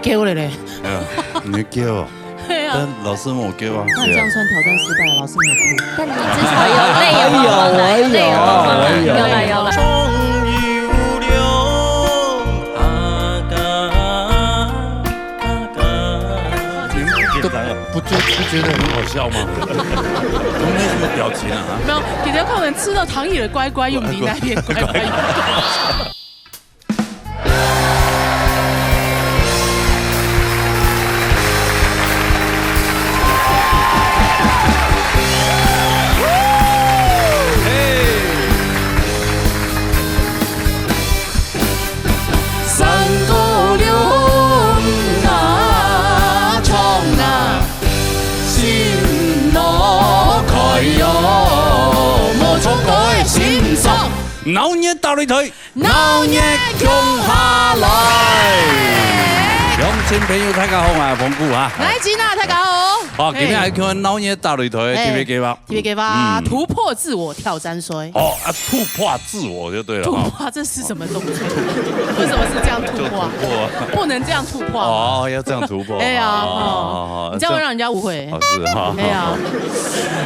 叫了嘞。你叫啊？对啊。但老师我叫啊。那这样算挑战失败，老师没有哭。但你至少有泪有放来，泪有放来，有来有来。不觉得很好笑吗？都没什么表情啊。没有，给条靠人吃到糖里的乖乖，用你那边乖乖。老嘢倒你腿，老嘢共下來。鄉親朋友大家好，我係馮姑啊。來吉娜，大家好。好，今日係叫老嘢倒你腿，特別計劃。特別計劃，突破自我挑戰衰。哦啊，突破自我就對了。突破，這是什麼東西？為什麼是這樣突破？不能這樣突破。哦，要這樣突破。哎呀，哦，你這樣會讓人家誤會。哦，是哈。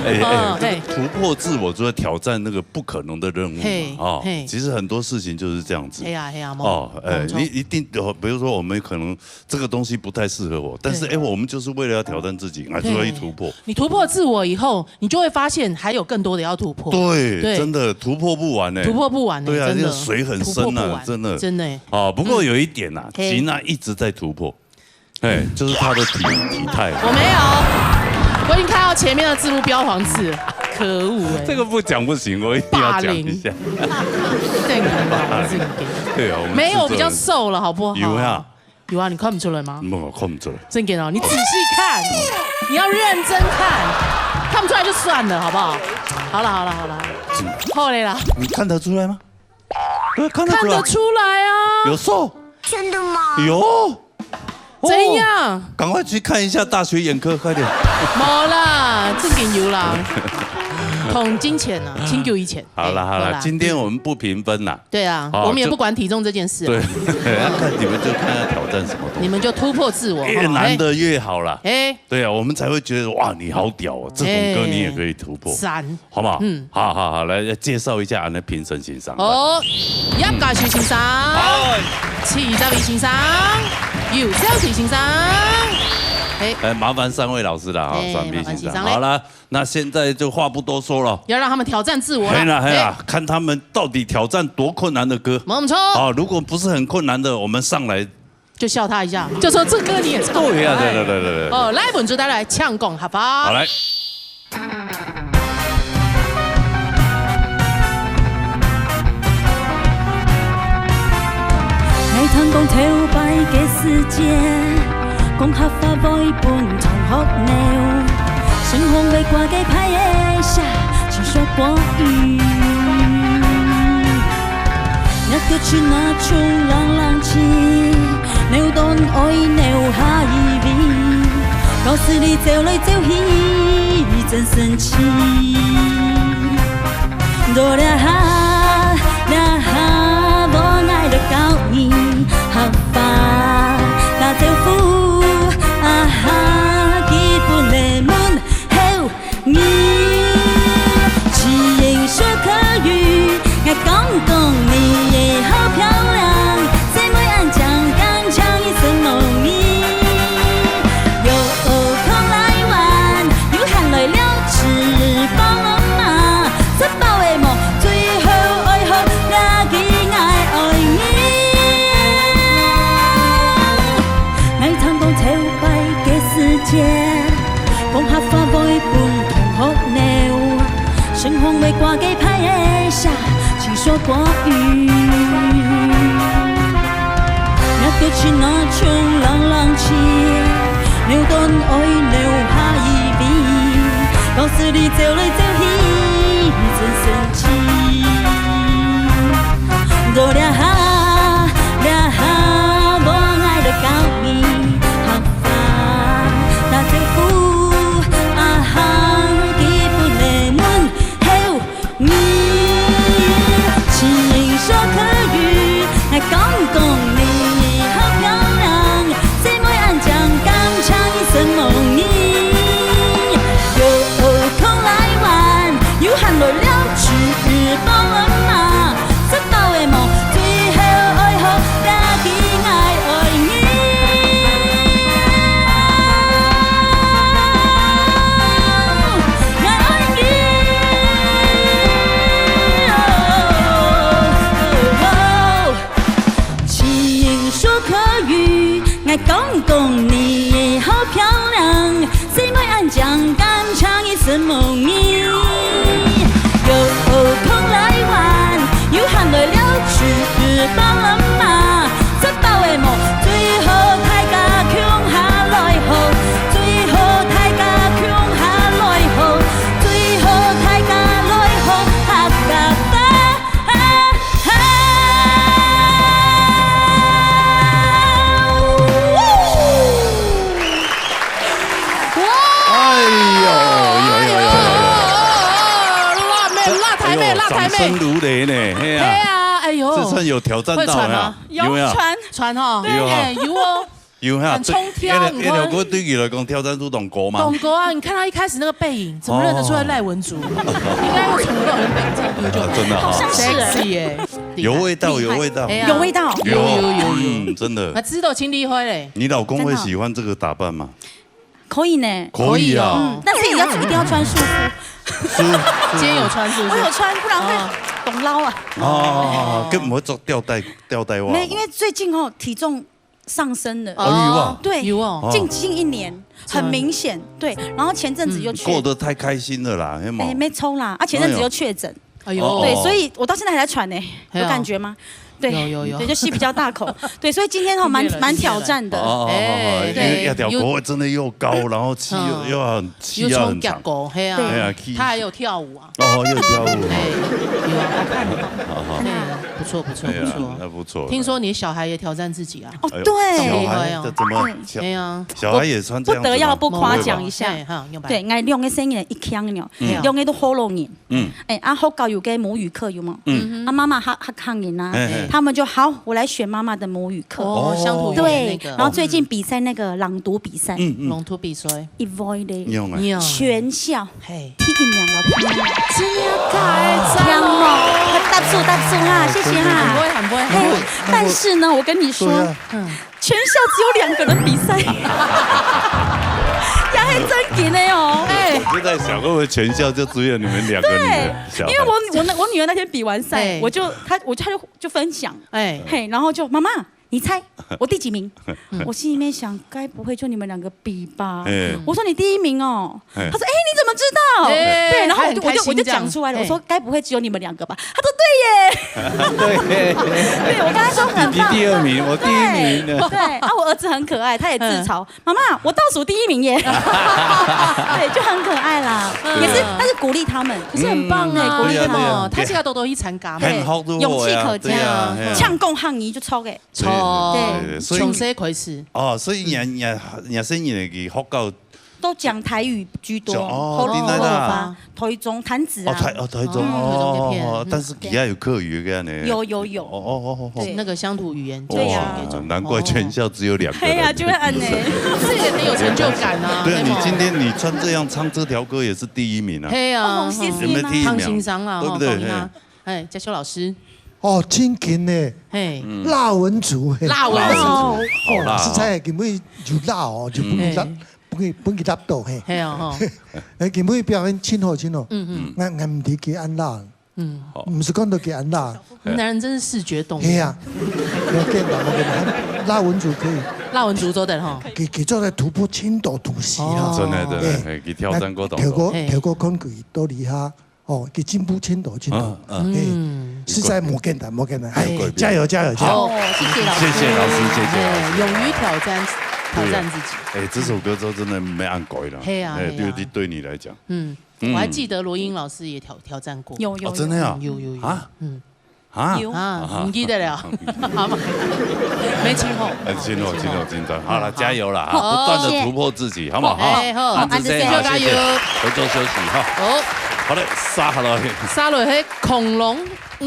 哎呀，突破自我就是挑戰那個不可能的任務嘛。哦，其實很多事情就是這樣子。哎呀，哦，你一定，比如說我們可能這個東西不太適合我，但是我們就是為了要挑戰自己，所以突破。你突破自我以後，你就會發現還有更多的要突破。對，真的突破不完呢。突破不完呢。對啊，這真的水很深啊，真的。真的。哦，不過有一點啊，吉娜一直在突破，哎，就是她的體態。我沒有，我已經看到前面的字幕標黃字，可惡哎！這個不講不行，我一定要講一下。這個腦子給。對啊，我們沒有比較瘦了，好不好？有呀。有啊，你看不出來嗎？我看不出來。真給哦，你仔細看，你要認真看，看不出來就算了，好不好？好了，後來啦。你看得出來嗎？對，看得出來啊。有瘦？真的嗎？有。怎樣？趕快去看一下大學眼科，快點。冇啦，正經有啦。同金錢啊，請給我錢。好了，今天我們不評分啦。對啊，我們也不管體重這件事。對，看你們就看要挑戰什麼東西。你們就突破自我，越難的越好啦。哎，對啊，我們才會覺得哇，你好屌哦，這種歌你也可以突破。好不好？好，來介紹一下俺的評審欣賞。哦，1家樹先生，72先生，姚少奇先生。麻煩3位老師啦，算命先生。好了，那現在就話不多說了，要讓他們挑戰自我。嘿啦，看他們到底挑戰多困難的歌。沒錯。好，如果不是很困難的，我們上來就笑他一下，就說這歌你也唱。對呀，對。哦，來本主帶來搶講合法。好來。愛唱講跳擺嘅世界。講合法背叛同學了，星空被掛給拍一下，只說國語。一個村那衝浪浪起，扭動愛扭下一邊，告訴你走來走去真神奇。多了哈，我愛的高音合法那條褲。剛講你也好漂亮，姊妹安講剛唱一聲夢囈。有空來玩，有閒來了翅膀了嗎？這包的夢最後愛好我嘅愛你。愛唱講跳擺嘅世界，講合法背叛同學了，星空未掛嘅拍一下。說國語，一個村那衝浪浪起，扭動愛扭下一邊，告訴你走來走去真神奇。多了哈，我愛的高音合法，那條褲啊哈，基本的門後面。說客語，還講講你好漂亮，姊妹爱讲讲你的好漂亮，谁会安讲刚强一身梦呓，有空来玩，又喊来了去包了嘛，这包的梦最好大家穷下来好，最好大家穷下来好，最好大家来好，哈嘎巴。掌声如雷呢，嘿啊，哎呦，这算有挑战到呀？有传哈，有有哦，有哈，很冲跳，你看。我对你来讲挑战出董国吗？董国啊，你看他一开始那个背影，怎么认得出来赖文竹？应该会从到很北这样就真的好像是耶，有味道，有味道，有味道，有，真的。还知道青梨花嘞？你老公会喜欢这个打扮吗？可以呢，可以啊，但是一定要穿束缚。今天有穿是不是？我有穿，不然会懂捞啊。哦，更不会做吊带袜。没，因为最近体重上升了。哦，对，有哦，近1年很明显。对，然后前阵子又过得太开心了啦，没抽啦，前阵子又确诊。哎呦，对，所以我到现在还在喘呢，有感觉吗？对，有，对，就吸比较大口，对，所以今天蛮挑战的，对，一条狗真的又高，然后气又很长，对啊，他还有跳舞啊，又跳舞，有啊，我看了，不错，那不错。听说你小孩也挑战自己啊？哦，对，小孩怎么？对啊，小孩也穿这样，不得要不夸奖一下，对，我两个生日一腔了，两个都好容易，好高有个母语课有吗？妈妈哈抗人啊。他们就好，我来选妈妈的母语课。哦，乡土语言那个。然后最近比赛那个朗读比赛，朗读比赛，avoid 全校嘿踢赢了，真的假的？哦，大数哈，谢谢哈。很不会。但是呢，我跟你说，全校只有2个人比赛。呀，还真紧的哦！我就在想，会不会全校就只有你们2个女的小孩？因为我女儿那天比完赛，她就分享，然后就妈妈。你猜我第几名？我心里面想，该不会就你们2个比吧？我说你第1名哦。他说你怎么知道？对，然后我就讲出来了。我说该不会只有你们2个吧？他说对耶。对，我跟他说很棒。你第2名，我第1名。对，我儿子很可爱，他也自嘲，妈妈我倒数第1名耶。对，就很可爱啦，也是，但是鼓励他们，可是很棒啊，鼓励他们。他这个都一参加，勇氣可嘉，搶共항議就抽嘅。對，從這開始。哦，所以人生人嘅學校都講台語居多，台中潭子啊。台中哦，但是底下有客語嘅呢。有。對，那個鄉土語言。對呀，難怪全校只有2個。對呀，就會按呢。這也很有成就感啊。對啊，你今天你穿這樣唱這條歌也是第1名啊。對啊，有沒有第1名？康欣賞啊，對不對？哎，嘉修老師。哦，真勁呢，辣文竹，辣文竹，哦，實在係根本就辣哦，就本給答到嘿，係啊，根本表演清楚，我唔知幾安辣，唔是講到幾安辣，男人真是視覺動物，係啊，我辣文竹可以，辣文竹做得哈，佢做嚟突破千度同時啦，真的，佢挑戰過跳過空佢都厲害。哦，給進步千多，實在冇簡單，加油！好，謝謝老師，勇於挑戰自己。這首歌就真的沒按改了。對你來講，我還記得羅英老師也挑戰過。有，真的呀？有啊，唔記得了，好嘛？沒前後。緊張，好了，加油了，不斷的突破自己，好唔好？好，安子先加油，回做休息哈。好嘞，殺落去恐龍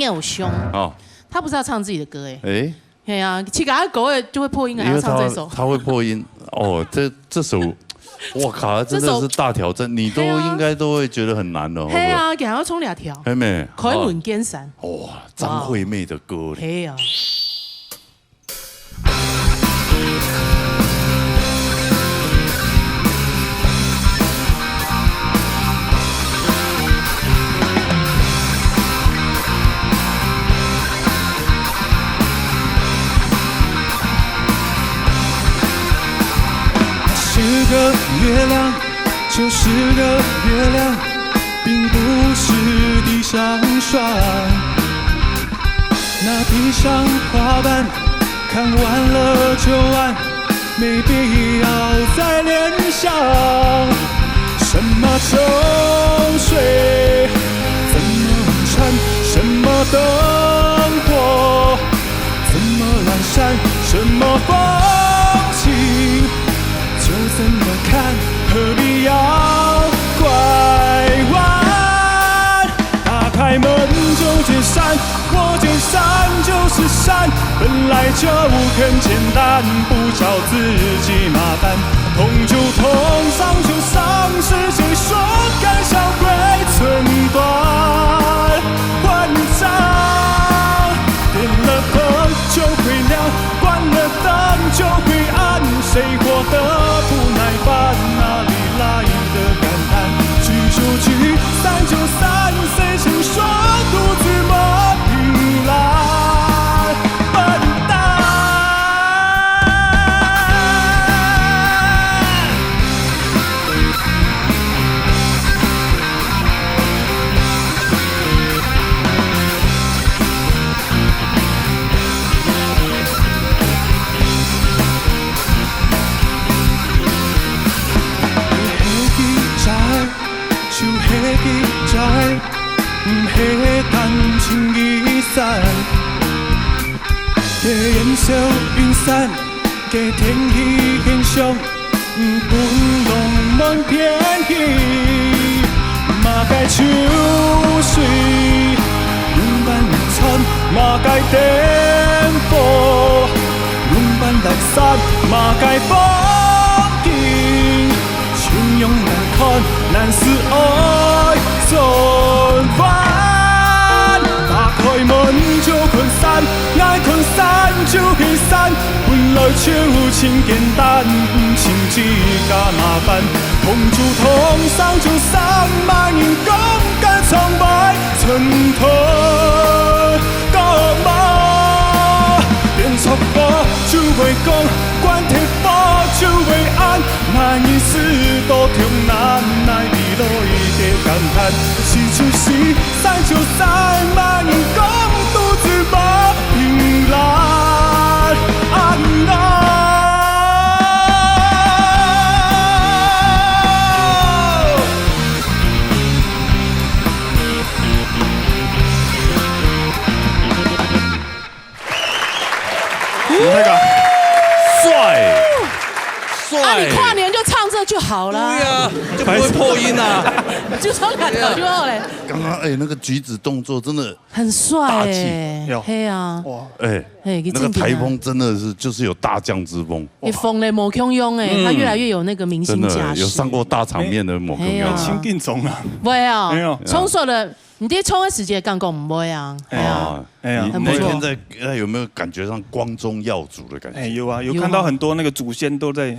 偶像哦，他不是要唱自己的歌哎，對啊，去給他狗就會破音，還要唱這首，他會破音哦，這首，我靠，真的是大挑戰，你都應該都會覺得很難哦。對啊，給他要衝2條，係咪？開門見山，哇，張惠妹的歌嘞，對啊。个月亮，就是个月亮，并不是地上霜。那地上花瓣看完了就完，没必要再联想。什么秋水，怎么穿？什么灯火，怎么阑珊？什么风景，就怎么看，何必要拐弯？打开门就见山，我见山就是山，本来就很简单，不找自己麻烦。痛就痛，伤就伤，是谁说肝小鬼寸断？万丈，点了灯就会亮，关了灯就会暗，谁活得不耐烦？哪里来的感叹？聚就聚，散就散，谁曾说独自磨平烂？笨蛋！就迄记载，不迄感情易散。加烟消云散，加天气现象，不浪漫偏激。嘛该秋水，永伴穿，嘛该颠簸，永伴来散，嘛该风景。汹涌难看，难似爱转弯。打开门就困散，爱困散就会散。本来就真简单，不像这假麻烦。痛就痛，伤就伤，莫用讲甲苍白寸头干嘛？变错话就会讲，管铁火就会暗。那意思多痛难，奈你落的感叹。是就时，散就散，莫用讲独自磨平烂。安啦。那个帅。啊，你跨年就唱这就好了。对啊，就不会破音啊。就唱两条就好嘞。刚刚那个举止动作真的很帅大气，嘿啊，哇，那个台风真的是就是有大将之风。你风嘞某汹涌他越来越有那个明星架势，有上过大场面的某汹涌。亲近中啊，不会啊，没有冲手的。你爹冲的时间刚讲不会啊，你那天在有没有感觉上光宗耀祖的感觉？有啊，有看到很多那个祖先都在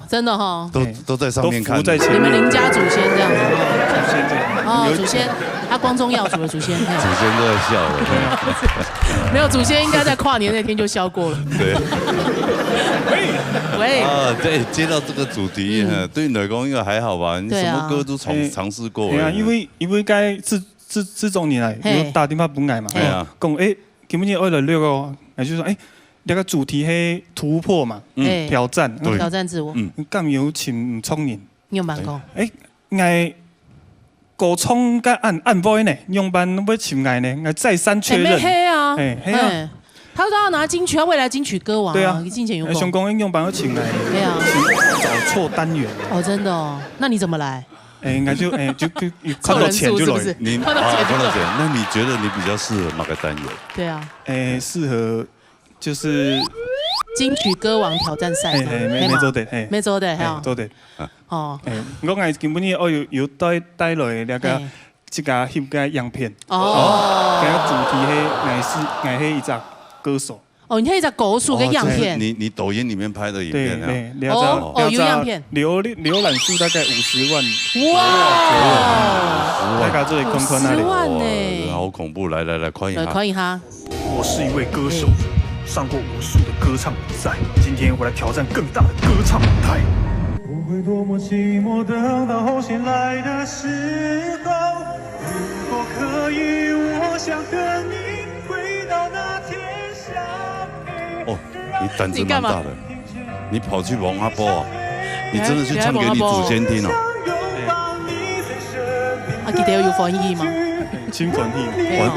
真的哈，都在上面看，你们林家祖先这样子，祖先对，祖先，他光宗耀祖的祖先，祖先都在笑了，没有祖先应该在跨年那天就笑过了。对，喂对，接到这个主题，对你来讲应该还好吧？你什么歌都尝试过。对啊，因为该自种年来有打电话本来嘛，讲今年为了那个，就是说那个主题是突破嘛，挑战自我。咁有请聪明，你有办过？爱高冲甲按波呢，用班要请爱呢，爱再三确认。黑啊，啊。他都要拿金曲，他未来金曲歌王。对啊，金钱有功。熊公用班要请来。对啊。找错单元。哦，真的哦，那你怎么来？应该就看到钱就来。你看到钱，那你觉得你比较适合哪个单元？对啊。适合就是金曲歌王挑战赛。没做的，没做的，哈。做的。哦。我爱根本有带来那个这个翕个样片。哦。这个主题是爱一只歌手。哦，你看一只狗鼠跟样片。你抖音里面拍的影片对，有样片，浏览数大概50万。哇！大概这里空空那里。10万呢，好恐怖！来，快一下。快一下。我是一位歌手，上过无数的歌唱比赛，今天我来挑战更大的歌唱舞台。会多么寂寞，等到红线来的时候。如果可以，我想跟你回到那天相遇。哦，你胆子蛮大的，你跑去蒙阿波啊？你真的去唱给你祖先听哦？啊，记得有翻译吗？请翻译。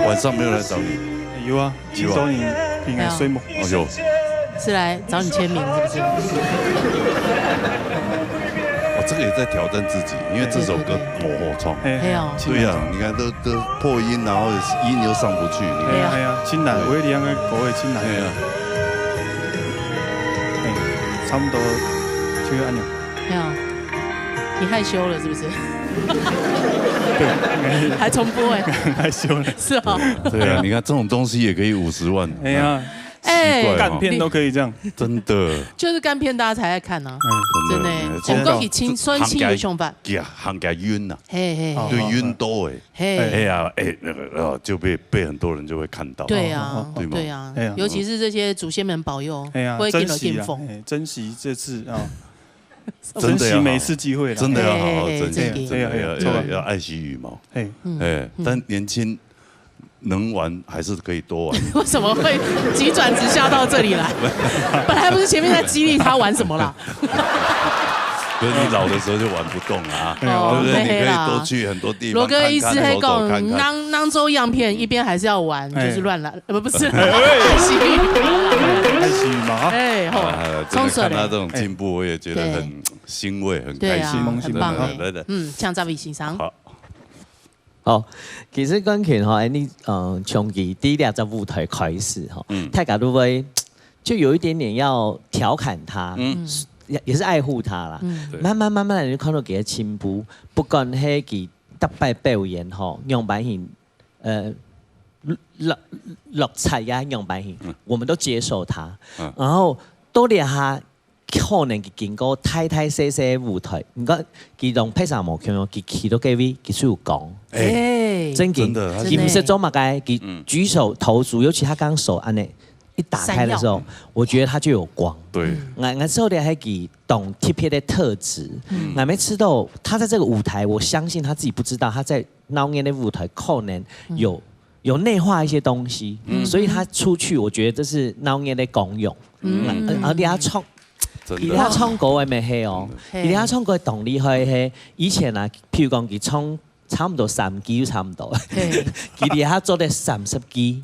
晚上没有来找你？有啊，请找你平安睡梦。哦有。是来找你签名是不是？哦，这个也在挑战自己，因为这首歌我唱。对啊，对啊，你看都破音，然后音又上不去。对啊，真难，我两个歌会真难。对啊。差不多就按钮。没有，你害羞了是不是？对，还重播哎，害羞了。是啊。对啊，你看这种东西也可以50万。哎呀。干片都可以这样，真的，就是干片大家才爱看啊，真的。我讲起青春期的上班，行家晕呐，对晕多哎呀那个就被很多人就会看到，对啊，对啊，尤其是这些祖先们保佑，会进了巅峰，珍惜这次啊，珍惜每次机会，真的要好好珍惜，要爱惜羽毛，但年轻。能玩还是可以多玩。为什么会急转直下到这里来？本来不是前面在激励他玩什么啦？可是你老的时候就玩不动了对不对？你可以多去很多地方。罗哥意思还讲，当当周样片一边还是要玩，就是乱来，不是爱惜羽毛，哎，真的看他这种进步，我也觉得很欣慰，很开心，很棒哎。像张伟欣赏。哦，其實講起哈，你從第一兩隻舞台開始哈，大家都會就有一點點要調侃他，也是愛護他啦。慢慢地就看到佢嘅進步，不管係佢特別表演哈，樣板型落彩呀樣板型，我們都接受他，然後多啲下。可能佢經過太細嘅舞台，唔講佢同披薩無強樣，佢去到幾位，佢需要講。真嘅，佢唔識做乜嘅，佢舉手投足，尤其他剛手安呢一打開的時候，我覺得他就有光。對，我受的係佢懂特別的特質，我沒吃到他在這個舞台，我相信他自己不知道，他在鬧年的舞台可能有內化一些東西，所以他出去，我覺得這是鬧年的功用。而且他創。而家唱歌嘅咪係哦，而家唱歌嘅動力係以前啊，譬如講佢唱差唔多3支都差唔多，佢哋而家做得30支，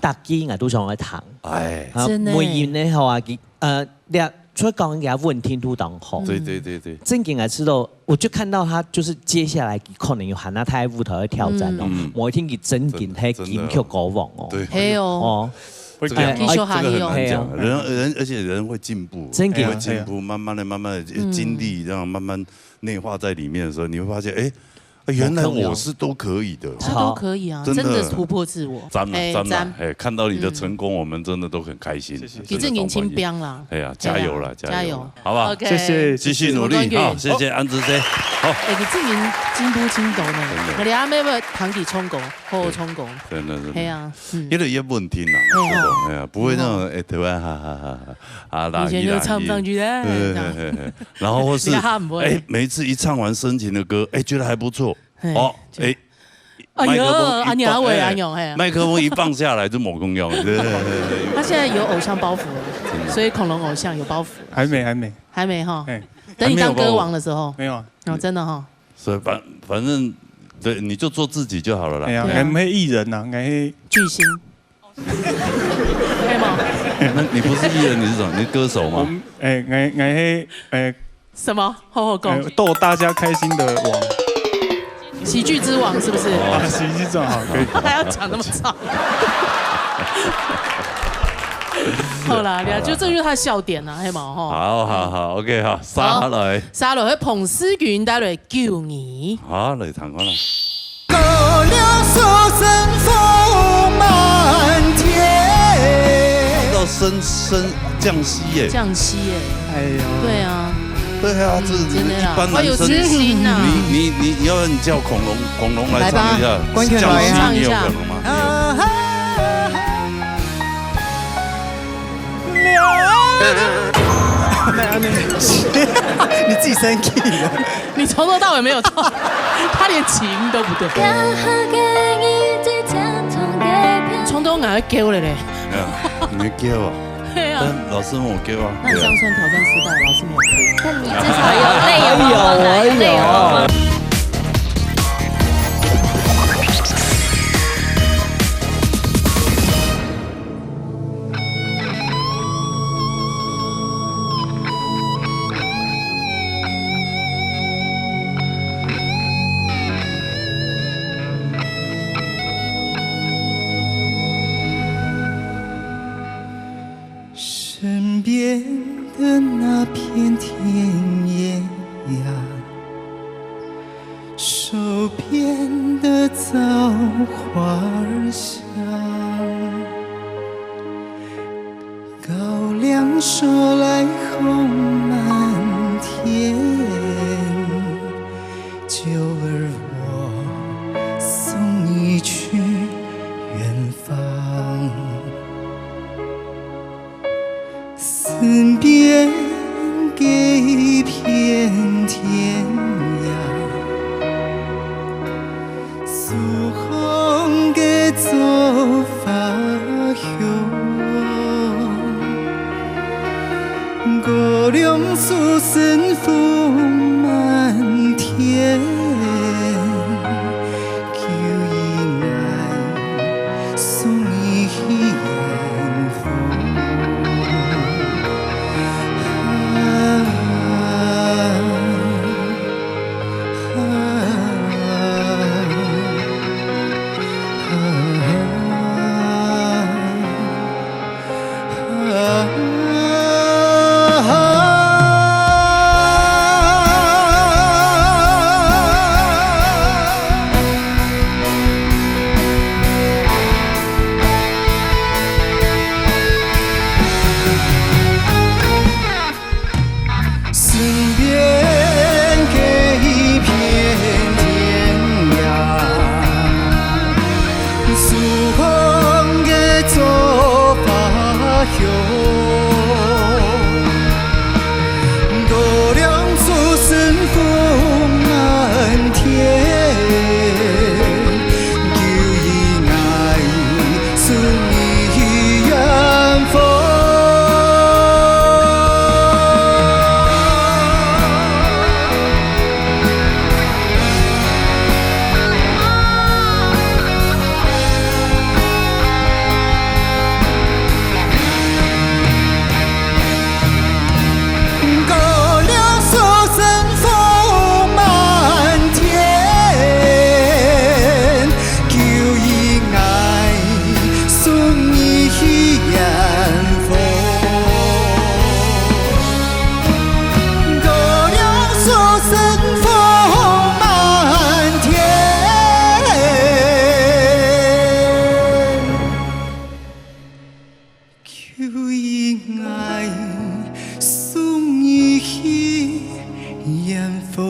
搭支我都上去彈，每年咧話佢你所以講嘅問聽都當好，對，真嘅我知道，我就看到他就是接下來可能有喊他喺舞台去挑戰哦，每天佢真嘅係金曲歌王哦，係哦。這個很難講，而且人會進步，會進步，慢慢的經歷，這樣慢慢內化在裡面的時候，你會發現，哎，原來我是都可以的，是都可以啊，真的突破自我。讚啦，看到你的成功，我們真的都很開心。你這年輕兵啦，哎呀，加油啦，加油，好不好？謝謝，繼續努力，好，謝謝安子姐，好。哎，你這年進步真大呢，我哋阿妹要堂弟衝過，好衝過，真的，係啊，因為也穩定啦，哎呀，不會那種哎突然哈，以前就唱不上去的，然後或是哎每一次一唱完深情的歌，哎覺得還不錯。哦，哎，哎呦，阿娘喂，阿娘嘿，麥克風一放下來就冇功用。他現在有偶像包袱了，所以恐龍偶像有包袱。還沒哈。等你當歌王的時候。沒有啊。哦，真的哈。所以反正對，你就做自己就好了啦。哎呀，我們係藝人呐，我係巨星。可以嗎？那你不是藝人，你是什麼？你歌手嗎？哎，我係什麼？好好講。逗大家開心的王。喜劇之王是不是？喜劇之王好，可以。他還要講那麼長。好啦，就這就是他的笑點啦，係嘛？好 ，OK， 好，沙來去彭思源帶來叫你。好，嚟彈翻啦。歌了說聲風滿天。到升降息耶。降息耶。哎呦。對啊。对啊，这一般男生，你要不然你叫恐龙来唱一下，关泉来唱一下，你有可能吗？你自己生气了。你从头到尾没有唱，他连琴都不对。从头哪会叫了嘞？你没叫啊？对啊。但老师问我叫啊。那乡村挑战失败，老师没有。但你至少有泪有泡泡，有泪有泡泡。身边的那片田野呀，手边的枣花儿香，高粱说来红满天，九儿我送你去远方。身边给一片天涯，苏红嘅做法香，高粱树生福满天，求伊爱送你远方。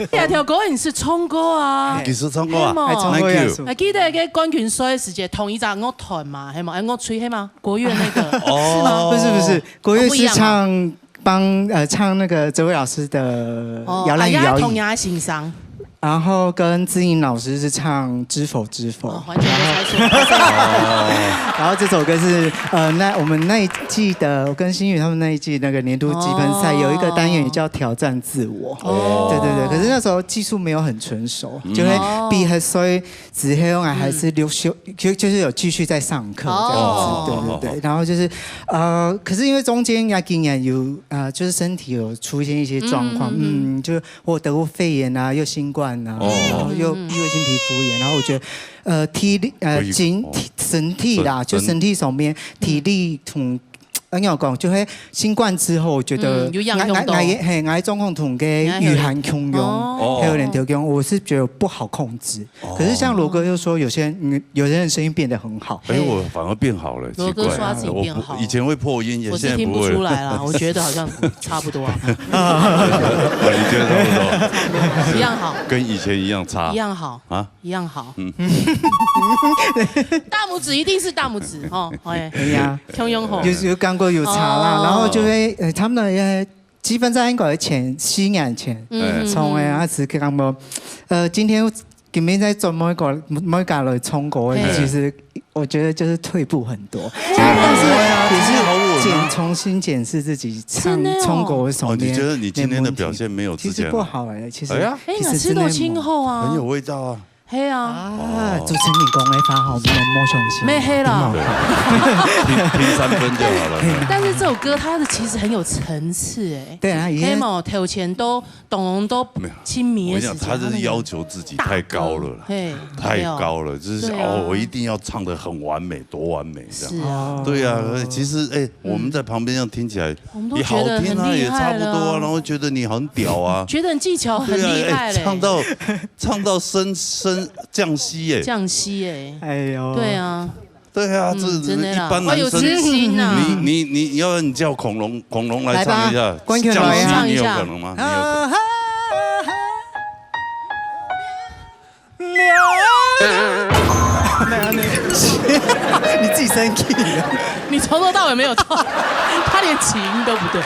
第二条歌你是唱歌啊，其實唱歌啊 ，Thank you。還記得嘅冠軍賽時節同一隻樂團嘛，係嘛？樂吹係嘛？國樂那個是嗎？不是，國樂是唱那個哲偉老師的搖籃與搖椅，同樣欣賞。然後跟志穎老師是唱《知否知否》，完全沒猜錯。然後這首歌是我們那一季的，我跟新宇他們那一季那個年度積分賽有一個單元也叫挑戰自我。對，可是那時候技術沒有很純熟，就會比很所以子黑用還是留修，就是有繼續在上課這樣子。對。然後就是可是因為中間今年有就是身體有出現一些狀況，就我得過肺炎啊，又新冠。然後又異位性皮膚炎，然後我覺得體力身體啦，就身體上面體力我讲就是新冠之後，我覺得我中控同嘅御寒洶湧，還有連條洶，我是覺得不好控制。可是像羅哥又說，有些人聲音變得很好。哎，我反而變好了，羅哥說他自己變好，以前會破音，我是聽不出來啦，我覺得好像差不多啊。你覺得差不多？一樣好，跟以前一樣差，一樣好啊，一樣好。大拇指一定是大拇指哦，哎呀，洶湧好，有感覺有差啦，然後就會他們也積分在應該前4年前從誒阿次感覺，今天在做某一個來衝過，其實我覺得就是退步很多，但是也是重新檢視自己衝過什麼。你覺得你今天的表現沒有之前？其實不好誒，其實。哎，哪吃到青後啊？很有味道啊。黑啊！主持人講嘅發好，莫相信。沒黑了，聽3分就好了。但是這首歌它的其實很有層次哎。對啊，黑毛頭前都董都親密的時間。我講他是要求自己太高了啦，太高了，就是我一定要唱得很完美，多完美這樣。是啊。對啊，其實我們在旁邊這樣聽起來也好聽啊，也差不多啊，然後覺得你很屌啊，覺得你技巧很厲害嘞。唱到升降息耶，降息耶，哎呦，對啊，對啊，這一般男生，你要不然你叫恐龍來唱一下，降息你有可能嗎？你自己生氣了，你從頭到尾沒有到，他連起音都不對。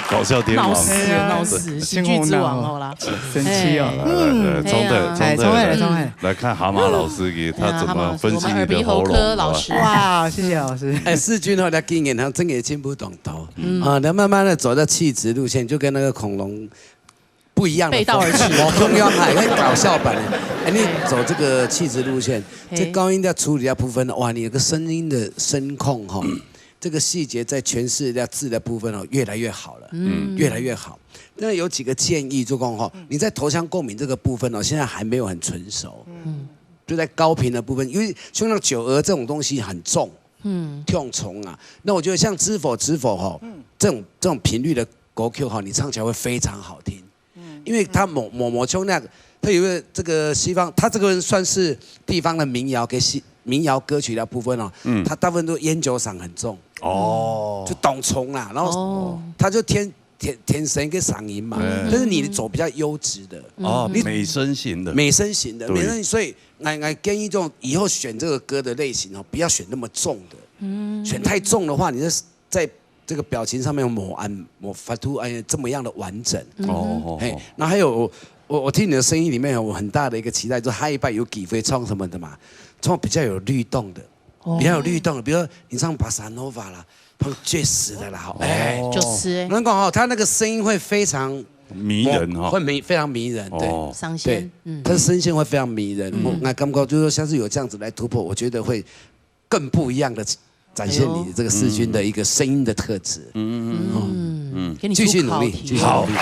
搞笑天王，鬧死，喜劇之王好啦，生氣哦，重來看蛤蟆老師給他怎麼分析你的喉嚨。哇，謝謝老師。哎，世軍他經驗，他真也進步懂多啊，他慢慢的走到氣質路線，就跟那個恐龍不一樣。背道而馳，我中央海很搞笑版的，哎，你走這個氣質路線，這高音要處理的部分，哇，你有個聲音的聲控哈。這個細節在詮釋的字的部分哦，越來越好了，越來越好。那有幾個建議，就講哈，你在頭腔共鳴這個部分哦，現在還沒有很純熟，就在高頻的部分，因為像那九額這種東西很重，痛重啊。那我覺得像知否哈，這種頻率的歌曲哈，你唱起來會非常好聽，因為它某腔那個，它有個這個西方，它這個算是地方的民謠給民謠歌曲的部分哦，它大部分都煙酒嗓很重。哦，就懂蟲啦，然後他就天生一個嗓音嘛，但是你走比較優質的哦，美聲型的，美聲型的，所以我建議這種以後選這個歌的類型哦，不要選那麼重的，選太重的話，你在這個表情上面抹發出這麼樣的完整哦，嘿，然後還有我聽你的聲音裡面有很大的一個期待，就下一拜有幾飛唱什麼的嘛，唱比較有律動的。比較有律動的，比如說你唱巴薩諾瓦啦，唱爵士的啦，哎，就是能講哦，他那個聲音會非常迷人哈，會非常迷人，對，上線，他的聲線會非常迷人。那感覺就是說，下次有這樣子來突破，我覺得會更不一樣的展現你這個世軍的一個聲音的特質。繼續努力，繼續努力。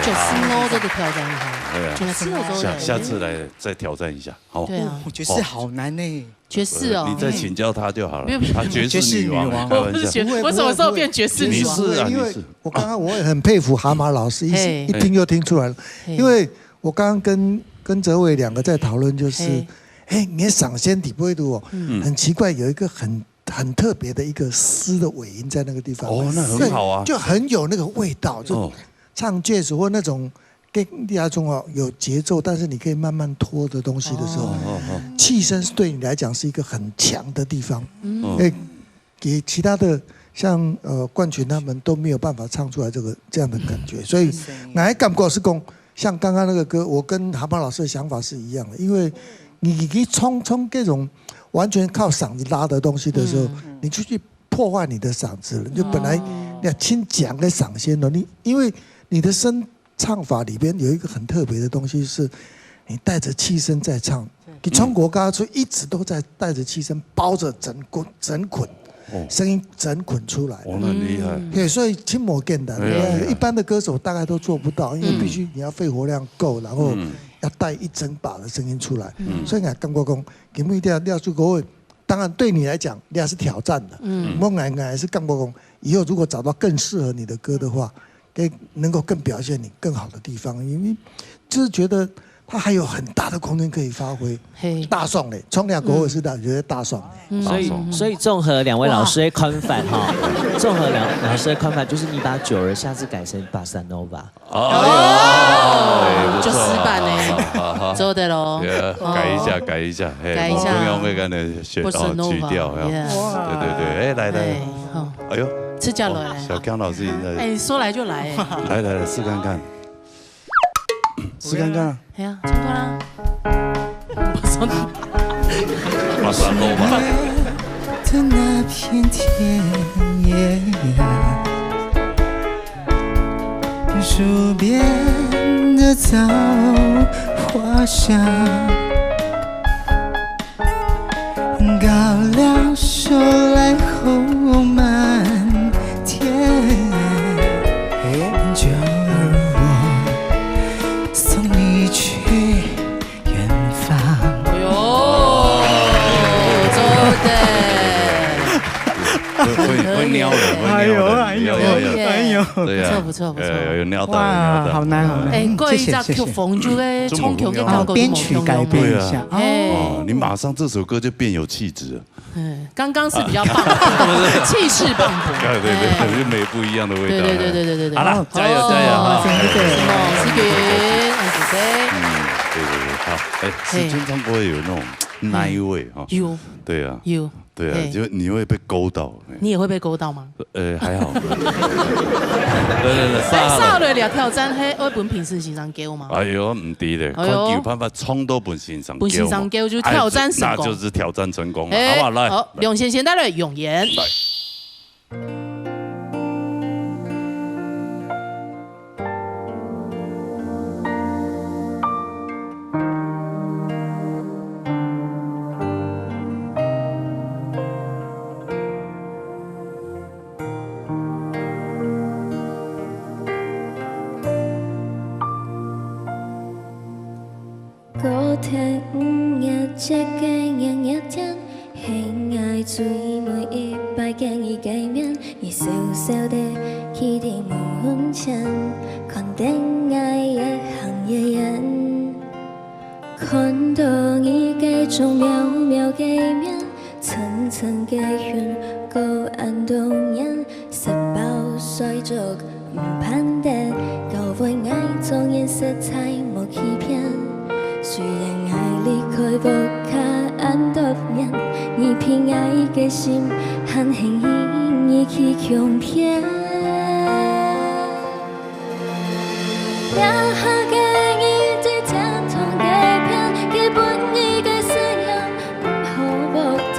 90的挑戰一下，下次來再挑戰一下，好。對啊，爵士好難呢。爵士哦，你再請教他就好了。他爵士女王，開玩笑。我什麼時候變爵士女王？你是啊，因為我剛剛我也很佩服蛤蟆老師，一聽就聽出來了。因為我剛剛跟哲偉兩個在討論，就是，你的嗓線底部度哦，很奇怪，有一個很特別的一個絲的尾音在那個地方。哦，那很好啊，就很有那個味道，就唱爵士或那種。跟那種哦有節奏，但是你可以慢慢拖的東西的時候，氣聲對你來講是一個很強的地方。給其他的像冠群他們都沒有辦法唱出來這樣的感覺，所以我還感覺是講，像剛剛那個歌，我跟蛤蟆老師的想法是一樣的，因為你可以衝這種完全靠嗓子拉的東西的時候，你就去破壞你的嗓子了。就本來你要輕講的嗓線了，因為你的唱法裡邊有一個很特別的東西，是你帶着氣聲在唱。你從國家就一直都在帶着氣聲包着整捆，聲音整捆出來。哦，那厲害。對，所以輕模簡單，一般的歌手大概都做不到，因為必須你要肺活量夠，然後要帶一整把的聲音出來。所以我感覺講，佢每條要做嗰個当然对你来讲，你还是挑战的。梦还是干波工。以后如果找到更适合你的歌的话，能够更表现你更好的地方，因为就是觉得它还有很大的空间可以发挥。大爽嘞，冲两国我是的，觉得大爽。所以综合两位老师的宽泛哈，综合两老师的宽泛，就是你把九儿下次改成巴萨诺瓦。就失败呢，做的喽。改一下，中央会跟的去掉。对，来，哎呦，吃下来。小江老师，说来就来，来试看看，试看看。哎呀，唱歌啦。巴萨诺瓦。的那片田野呀，树边的枣花香，高粱收来后满天，就让我送你去远方。哎呦，会撩人，对呀，不错，有撩到，哇，好难。过一下 Q 风就会冲 Q 给搞编曲改编一下，你马上这首歌就变有气质了。刚刚是比较棒，气势磅礴，对，就没不一样的味道。对，好了，加油！对，好，时间上不会有那种奶味哈。有，对啊，就你会被勾到。你也会被勾到吗？还好。少了了挑战，会本平时欣赏给我吗？哎呦，唔对咧，有办法冲到本欣赏。本欣赏给我就是挑战成功，那就是挑战成功了，好不好？来，好，梁先带来永言。来。高天夜只嘅人一天，輕愛最每一拜見已改變，而小小的起點無痕前，看定愛一行一人，看到你嘅種渺渺嘅面，層層嘅雲高暗動人，18歲就唔攀得，教會愛縱然色彩無欺騙。雖然愛離開不可安多年，你偏愛嘅心很輕易去強騙。也許嘅你對天堂嘅片，基本你嘅信仰唔好獲得，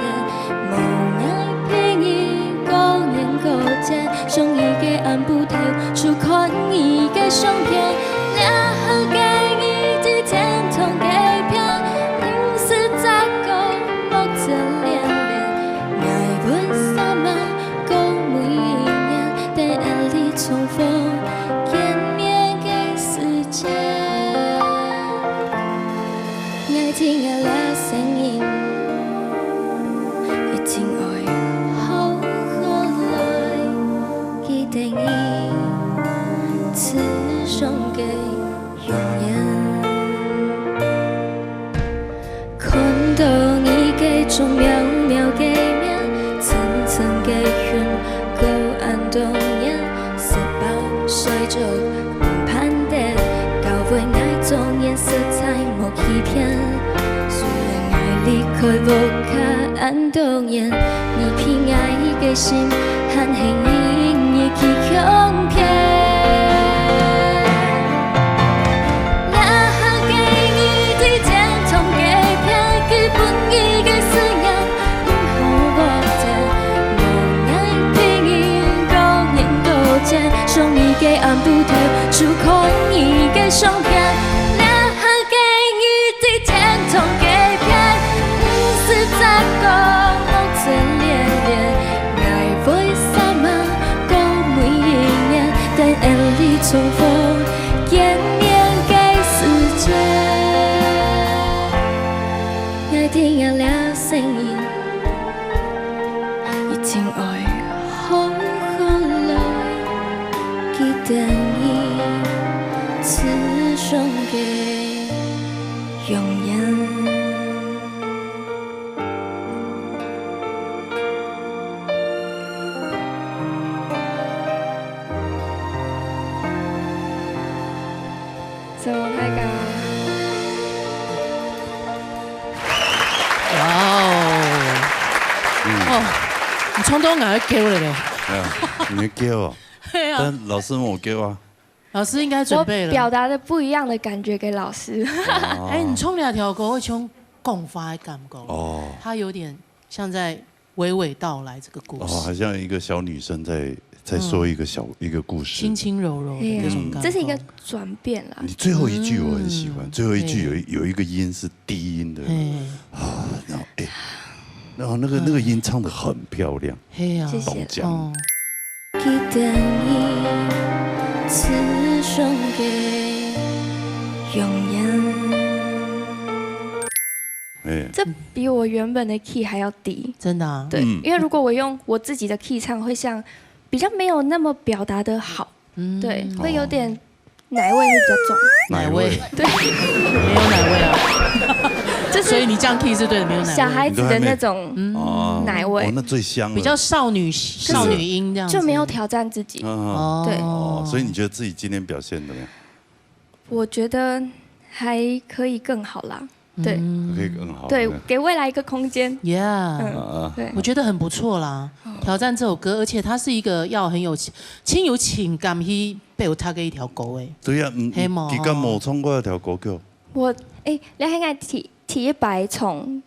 無愛偏意個人個藉，想你嘅按不透，觸看你嘅相片。也許嘅你對天堂嘅片，不是在講目前戀戀，愛為什麼講每一年，但愛裡重複見面嘅時間，愛聽愛了聲音，一聽愛好後來記得你，此生嘅永遠。看到你嘅種渺渺嘅面，層層嘅雲高暗動人，18歲就唔攀得，教會愛縱然色彩無欺騙。雖然愛離開不可安動人，你偏愛嘅心很輕易去強騙。想你嘅按不透，觸看你嘅相片，那還給你的天堂嘅片，不是在講目前戀戀，愛為什麼講每一年，但愛裡重複見面嘅時間，愛聽愛了聲音。等你此生的永远。什么太高？哇哦！你冲动哪会给了嘞？你没给我，但老师问我给我。老师应该准备了。我表达的不一样的感觉给老师。哎，你冲两条狗会冲共发还敢不？哦，他有点像在娓娓道来这个故事。哦，好像一个小女生在说一个故事，轻轻柔柔的那种感觉。这是一个转变啦。你最后一句我很喜欢，最后一句有一个音是低音的啊，然后那个音唱得很漂亮，谢谢。讲。期待你此生的永远。这比我原本的 key 还要低，真的啊？对，因为如果我用我自己的 key 唱，会像比较没有那么表达的好，对，会有点奶味会比较重。奶味？对，没有奶味啊。所以你这样 key 是对的，没有奶味。小孩子的那种奶味，那最香了。比较少女音这样子，就没有挑战自己。对，所以你觉得自己今天表现怎么样？我觉得还可以更好啦。对，可以更好。对，给未来一个空间。对，我觉得很不错啦。挑战这首歌，而且它是一个要很有亲有情感去背后踏给一条狗诶。对呀，你敢冇唱过一条歌曲？我你应该提一百从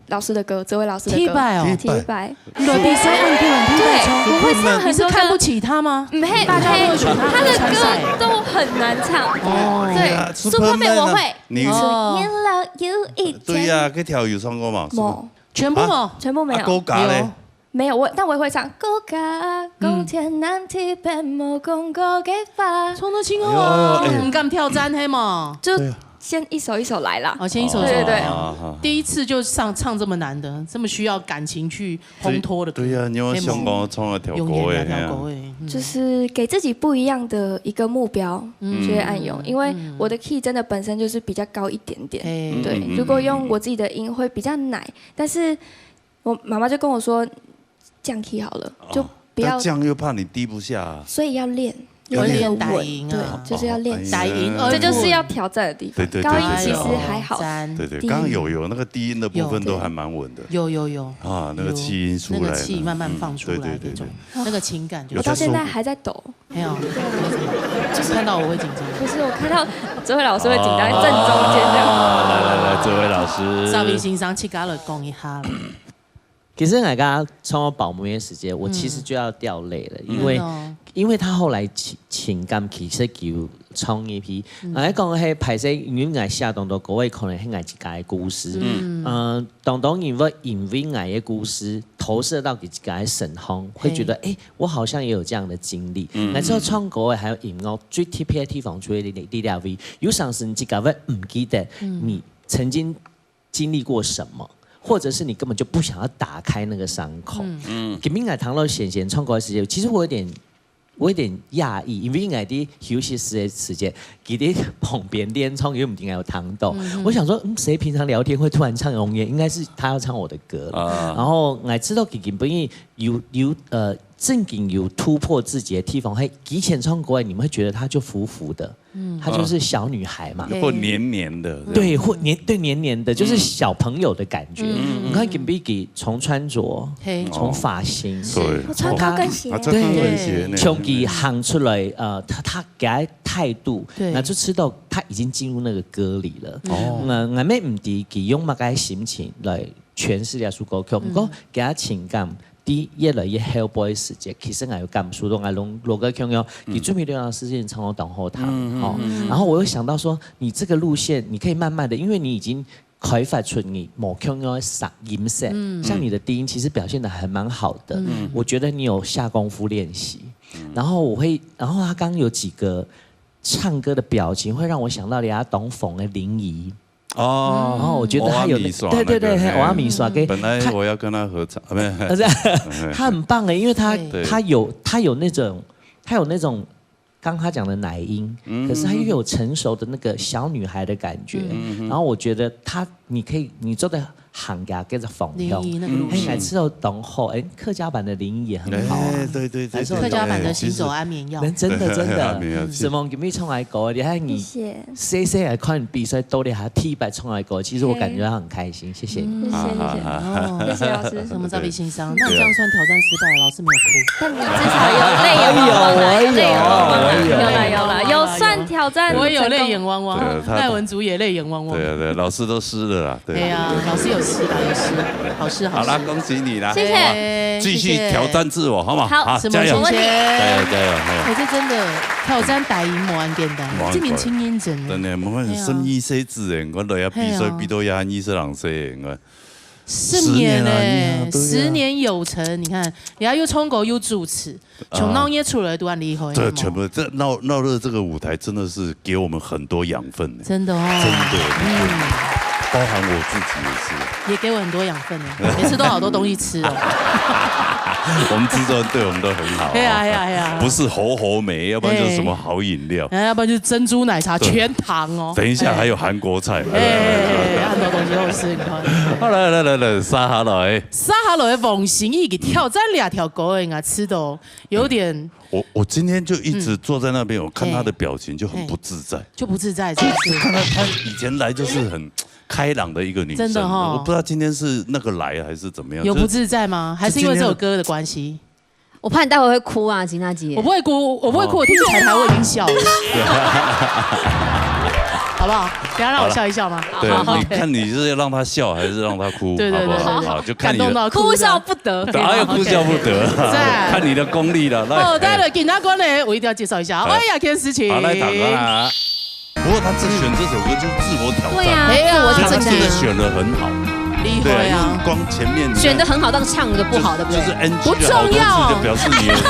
老师的歌，这位老师的歌。提一百。落地水岸边提一百冲。我会唱很多。你是看不起他吗？大家都会选他的歌都很难唱。对，Superman 我会。你对呀，可以跳有唱过吗？全部没有。高嘎嘞？没有，但我也会唱。高嘎，高天南地北，莫讲高给发。唱得清哦，唔敢挑战黑嘛？就先一首一首来啦。先一首一首。对。第一次就唱这么难的，这么需要感情去烘托的歌。对呀，你有想讲唱一条歌诶？就是给自己不一样的一个目标，就会按用。因为我的 key 真的本身就是比较高一点点，对。如果用我自己的音会比较奶，但是我妈妈就跟我说，降 key 好了，就不要降又怕你低不下，所以要练。要练打音啊，对，就是要练打音，这就是要挑战的地方。对，高音其实还好，对，刚刚有那个低音的部分都还蛮稳的。有啊，那个气音出来，那个气慢慢放出来，对，那个情感。我到现在还在抖，没有，就是看到我会紧张。不是，我看到这位老师会紧张，在正中间这样。来，这位老师，稍微欣赏，去给他讲一下。其实我刚刚从我保姆的时间，我其实就要掉泪了，因为他后来情感其实就创一批，我讲係排斥，因為寫當到各位可能係我自己嘅故事，當因為我嘅故事投射到自己嘅身上，會覺得我好像也有這樣的經歷。然之後創國嘅還有音樂最特別嘅地方，就係你哋會有時是你自己會唔記得你曾經經歷過什麼。或者是你根本就不想要打開那個傷口。給明愛唐樂顯創國的時間，其實我有點訝異，因為應該啲休息室的時間，佢哋旁邊練唱又唔定係有糖豆。我想說，誰平常聊天會突然唱紅葉？應該是他要唱我的歌。然後我知道佢根本有正經有突破自己的地方，係以前唱國外，你們會覺得他就浮浮的，她就是小女孩嘛，或黏黏的，對，或黏黏的，就是小朋友的感觉。你看 Gimbigi 從穿着，從髮型，我穿高跟鞋，對，從佢行出來，他給他態度，那就知道他已經進入那個歌裡了。我咩唔知佢用乜嘅心情來詮釋呢首歌曲，不過給他情感。啲越來越 Hellboy 嘅時節，其實我有感受到，我羅哥強調，你準備兩事情唱到等候他，然後我又想到說，你這個路線你可以慢慢的，因為你已經開發出你某強調嘅音色，像你的低音其實表現得還蠻好的，我覺得你有下功夫練習，然後他剛有幾個唱歌的表情，會讓我想到李亞東鳳的林怡。然後我覺得他有對，我阿米耍給。本來我要跟他合唱，他很棒誒，因為他有那種刚他讲的奶音，可是他又有成熟的那个小女孩的感觉。然后我觉得你做的行家跟着仿调，来吃到浓厚，客家版的林也很好啊。对，客家版的行走安眠药，真的，什么给没冲来过，你看你，C 来看比赛都得还T100冲来过，其实我感觉他很开心，谢谢。谢谢老师。我们照比心伤，那这样算挑战失败，老师没有哭，但你至少有泪眼汪汪，有算挑战，我也有泪眼汪汪，赖文竹也泪眼汪汪。对，老师都湿了啦。对呀，老师有湿啦，有湿，好事。好啦，恭喜你啦，谢谢，继续挑战自我，好吗？好，加油，加油！我这真的挑战大赢无安简单，这名青音真的。真的，我们生意设置我来比赛比到也意思人说我。10年嘞，10年有成，你看，人家又冲狗又主持，从闹也出来都很厉害。这全部这闹热这个舞台真的是给我们很多养分，真的哦，真的，包含我自己也是，也给我很多养分呢，每次都好多东西吃哦。我们制作人对我们都很好，哎呀，不是猴梅，要不然就是什么好饮料，要不然就是珍珠奶茶全糖哦。等一下还有韩国菜，很多东西好吃，你看。好来，沙哈来的王心怡给挑战2条狗应该吃的有点。我今天就一直坐在那边，我看他的表情就很不自在，就看到他以前来就是很开朗的一个女生，真的我不知道今天是那个来还是怎么样，有不自在吗？还是因为这首歌的关系？我怕你待会会哭啊，吉娜姐。我不会哭，我听起来台我已经笑了。好不好？等下让我笑一笑吗？对，你看你是要让他笑还是让他哭？对，好，就看你的哭笑不得，哪有哭笑不得？看你的功力了。哦，待会警察官呢，我一定要介绍一下，哎呀，天思晴。好，来打歌啦。不过他选这首歌就是自我挑战，对啊，自我挑战，真的选得很好，厉害啊！光前面选得很好，但唱的不好，对不对？就是 NG 不重要，就表示你有在。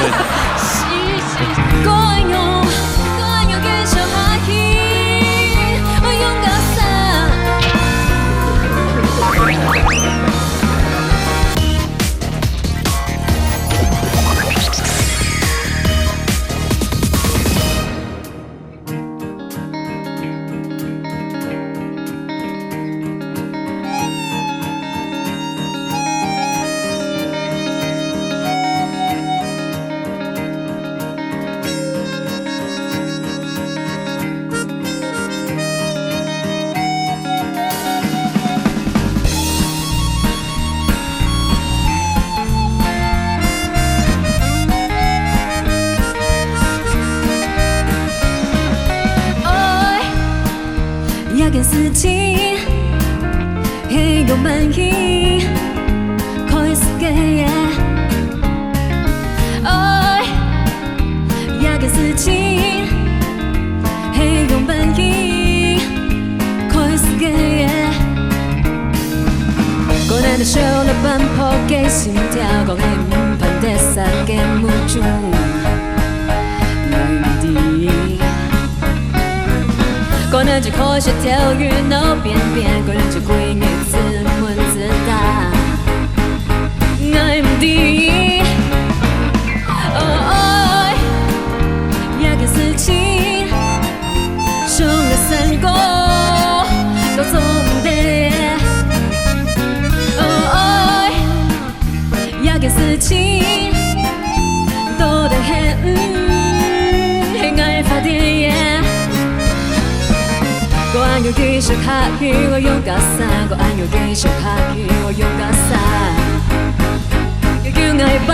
事情，希望万一开始嘅爱，那个事情，希望万一开始嘅。可能你少了奔跑嘅心跳，讲嘅唔盼得散嘅木柱，爱唔滴。可能只可惜条鱼闹边边，可能只归你自问自答，爱唔滴。哦，那个事情，上了3个都做唔得。哦，那个事情，都得很爱发电。我爱要繼續下去，我勇敢曬。我愛要繼續下去，我勇敢曬。要叫愛吧。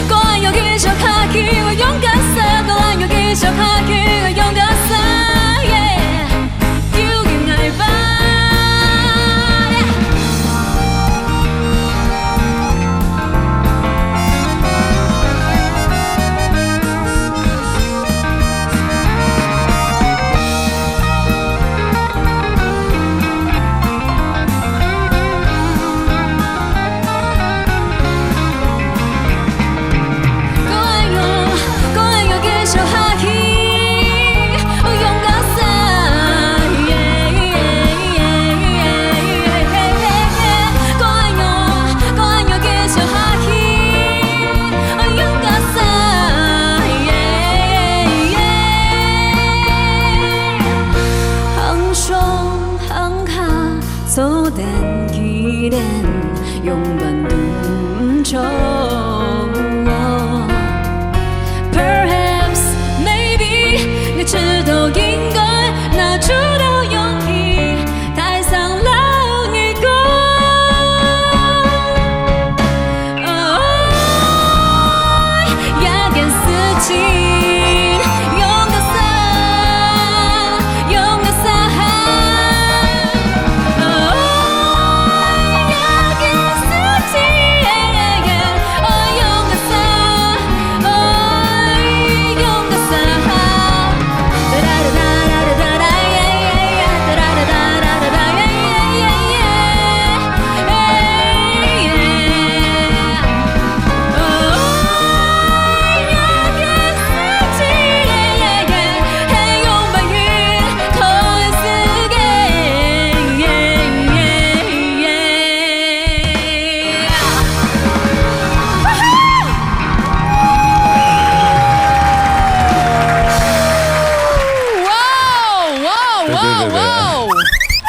我愛要繼續下去，我勇敢曬。我愛要繼續下去，我勇敢曬。叫愛吧。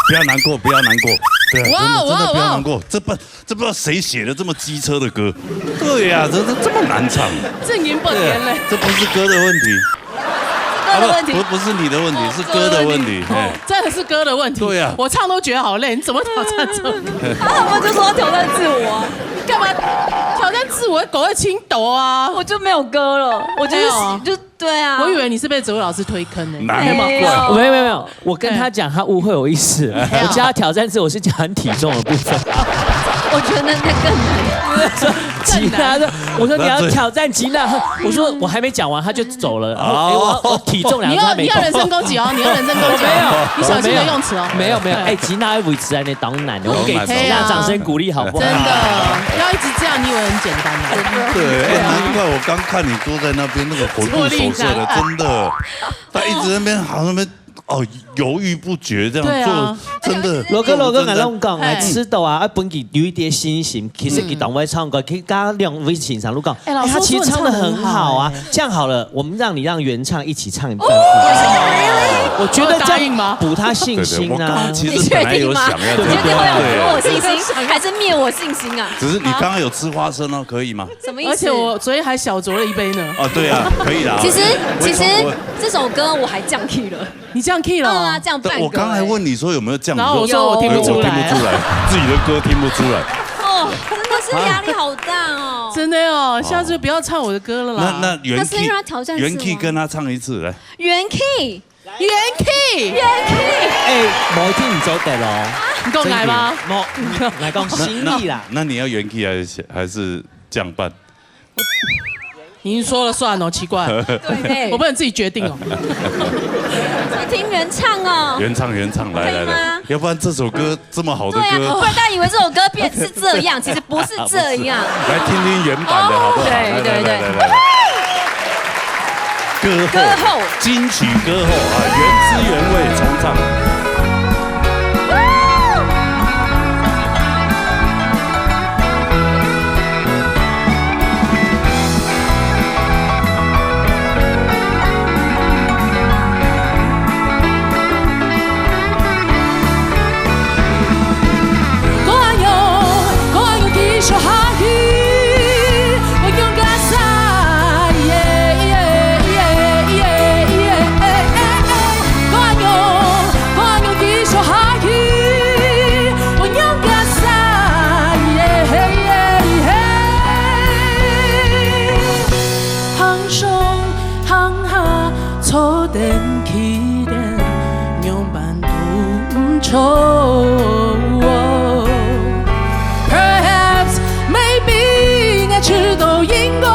不要难过，不要难过，对啊，真的不要难过。这不知道谁写的这么机车的歌，对呀，这么难唱，正音本田嘞，这不是歌的问题。歌的问题不是你的问题，是歌的问题。真的是歌的问题。对呀，我唱都觉得好累，你怎么挑战这个？他们就说要挑战自我，干嘛挑战自我？狗会青斗啊！我就没有歌了，我就对啊。我以为你是被哲伟老师推坑呢。没有，我跟他讲，他误会我意思。我叫他挑战自我是讲体重的部分。我觉得那更难。吉娜的，我说你要挑战吉娜，我说我还没讲完他就走了。我体重两个你要人身攻击哦，你要人身攻击。没有，你小心的用词哦。没有，哎，吉娜维持在那当男的，我们给吉娜掌声鼓励好不好？真的，不要一直这样，你以为很简单吗？对，难怪我刚看你坐在那边那个魂不守舍的，真的，他一直在那边好像那边。哦，犹豫不决这样做，真的。罗哥，我拢讲，来吃豆啊，本期有一点新型，其实给党外唱歌，可以跟他两位欣赏。讲，他其实唱得很好啊。这样好了，我们让原唱一起唱一段。我觉得这样补他信心啊。其实本来有想要，你确定会有补我信心，还是灭我信心啊？只是你刚刚有吃花生哦，可以吗？什么意思？而且我昨天还小酌了一杯呢。哦，对啊，可以啦。其实这首歌我还降 key 了。你降 key 了？啊，这样半我刚才问你说有没有降，然后我说我听不出来，自己的歌听不出来。哦，真的是压力好大哦。真的哦，下次不要唱我的歌了啦。那原 key， 原 key 跟他唱一次来。原 key。哎，某天你走得咯，你跟我来吗？来讲心意啦。那你要原 key 还是降半？你已经说了算哦，奇怪，我不能自己决定哦。听原唱哦，原唱，来，要不然这首歌这么好的歌，不然大家以为这首歌是这样，其实不是这样。来听听原版的好不好？对。歌后，金曲歌后啊，原汁原味重唱。Perhaps maybe 爱迟都应该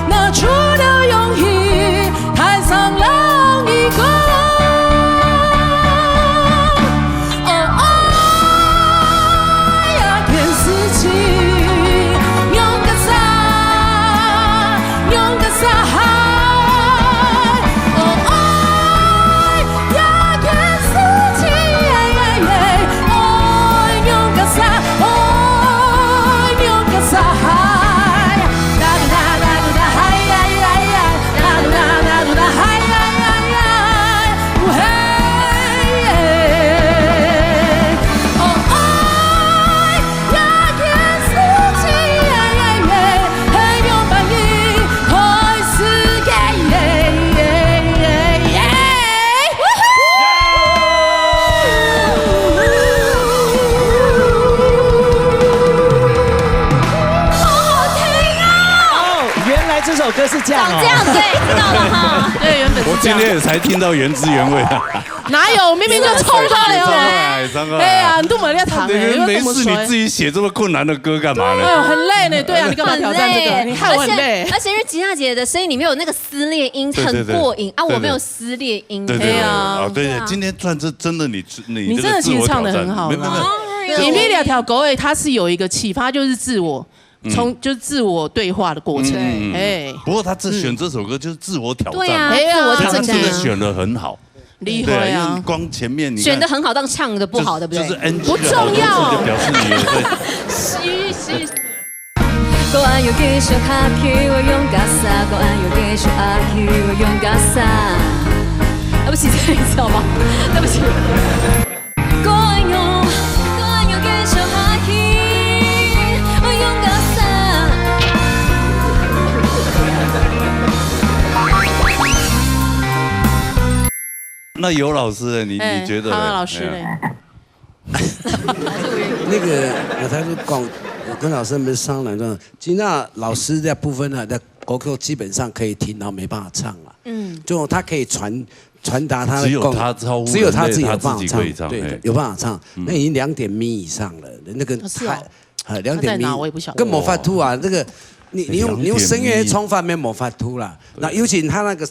拿出的勇气，太苍狼一个。呀，天思情，勇敢撒海。来这首歌是这样长这样，对，知道了哈。对，原本我今天也才听到原汁原味。哪有？明明就冲到了哦！哎呀，你都没在弹哎，没事，你自己写这么困难的歌干嘛呢？哎呦，很累呢。对啊，你干嘛挑战这个？你害我很累。而且因为吉娜姐的声音里面有那个撕裂音，很过瘾啊！我没有撕裂音。对啊，对，今天算是真的，你真的其实唱得很好。你那两条狗尾，它是有一个启发，就是自我。就是自我对话的过程，哎。不过他选这首歌就是自我挑战，对啊，自我挑战真的选得很好，厉害啊！光前面你选得很好，但唱得不好，对不对？就是 NG 不重要，表示你是。我爱又继续下去，我用嘎萨，我爱又继续下去，我用嘎萨。对不起，再一次好吗？对不起。我爱又继续下去，我用嘎萨。那尤老师呢？你觉得？哈老师呢？那个我才是讲，我跟老师们商量说，吉娜老师的部分呢，在国歌基本上可以听，然后没办法唱了。就他可以传达他的，只有他自己有办法唱，对，有办法唱。那已经2.咪以上了，那个太2.咪，我也不晓得。跟魔法兔啊，那个你用声乐冲法没魔法兔啦。那尤其他那个。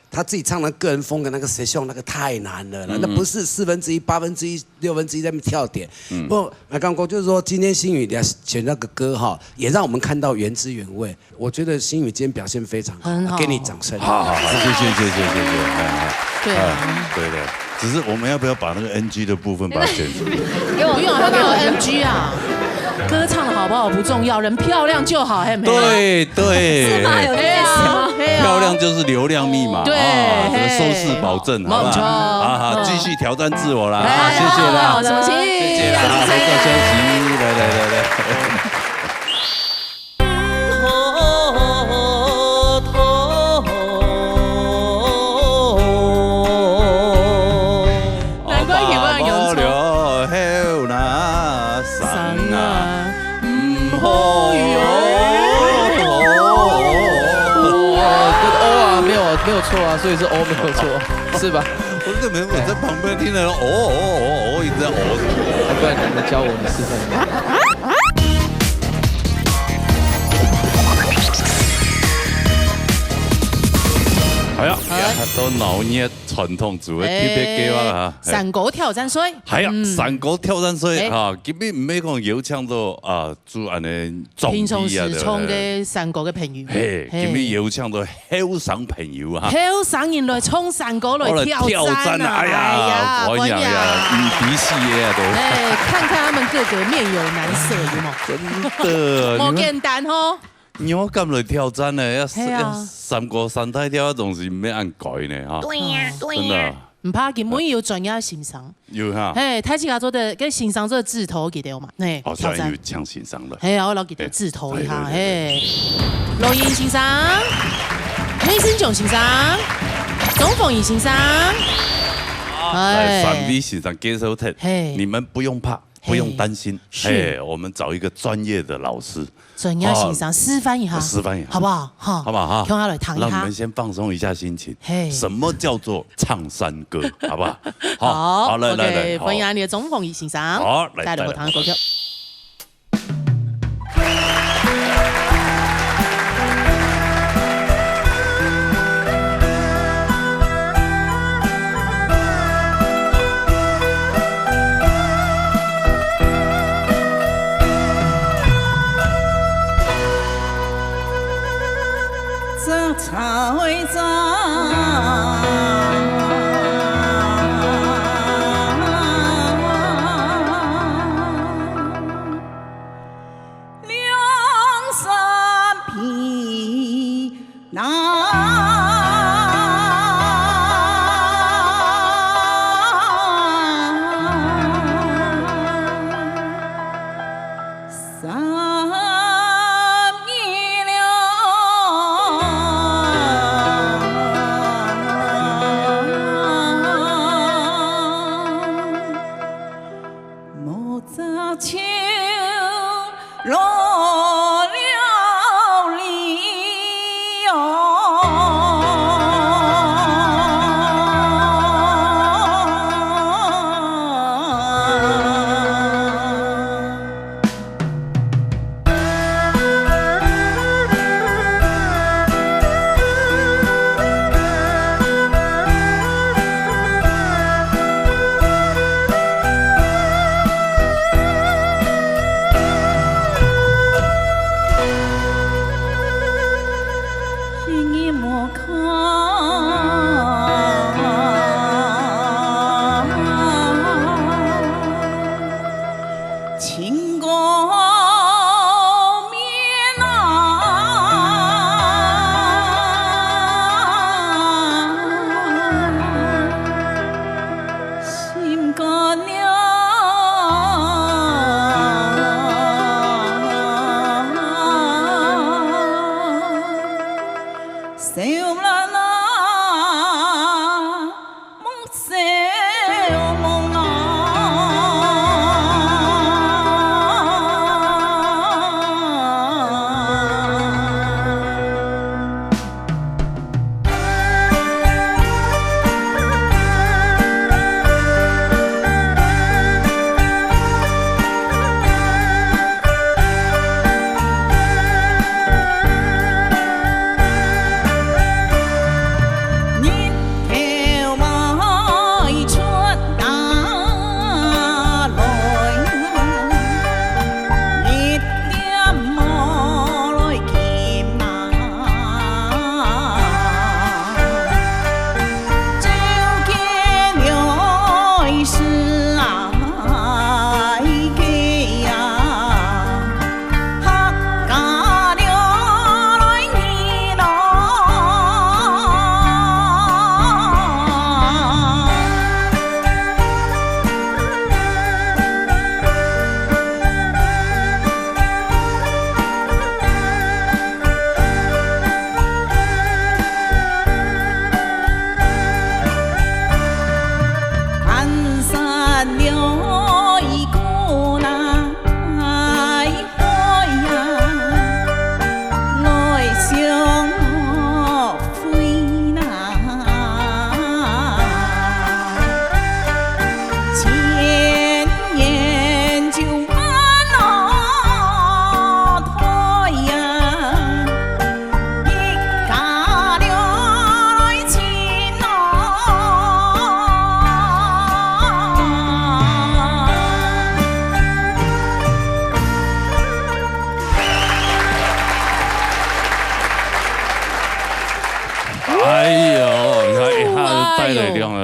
他自己唱的个人风格那个谁兄那个太难了，那不是1/4、1/8、1/6在那边跳点。不，那刚刚就是说今天星宇选那个歌哈，也让我们看到原汁原味。我觉得星宇今天表现非常好，给你掌声。好，谢谢。对的，只是我们要不要把那个 NG 的部分把它剪出来？不用，他没有 NG 啊。歌唱的好不好不重要，人漂亮就好，还没对，是吗？有这意思吗？漂亮就是流量密码，对，收视保证，好不好？好，继续挑战自我啦，谢谢啦，什么情？谢谢啦，好，多休息，来。没有错啊，所以是没有错，是吧？我根本我在旁边听了一直在不然你教我，你示范。係啊，都老年傳統做嘅特別計劃啦嚇。山歌挑戰賽。係啊，山歌挑戰賽嚇，基本唔係講有唱到做安尼綜藝啊。平常時唱嘅山歌嘅朋友。係，基本有唱到後生朋友啊。後生人來唱山歌來挑戰啊！哎呀，我呀，鼻涕啊都。看看他們個個面有難色，有冇？真的。冇簡單哦。我咁嚟挑戰呢，要3個3態挑，總是唔要按改呢嚇。對呀，真的。唔怕，佢每要專業欣賞。有哈。誒，睇自家做的，跟欣賞做字頭記得有嘛？誒，挑戰。有唱欣賞了。係啊，我老記得字頭一下，誒。羅英欣賞，梅森炯欣賞，鍾鳳儀欣賞。來3位欣賞接受聽，你們不用怕。不用擔心，我們找一個專業的老師，專業欣賞示範一下，好不好？好不好？聽下來彈一下，讓你們先放鬆一下心情。什麼叫做唱山歌？好不好？好，來，歡迎你的鍾鳳儀欣賞，好，帶來我彈嘅歌曲。茶会长，两山皮囊。落了离你莫看。情歌面心肝了。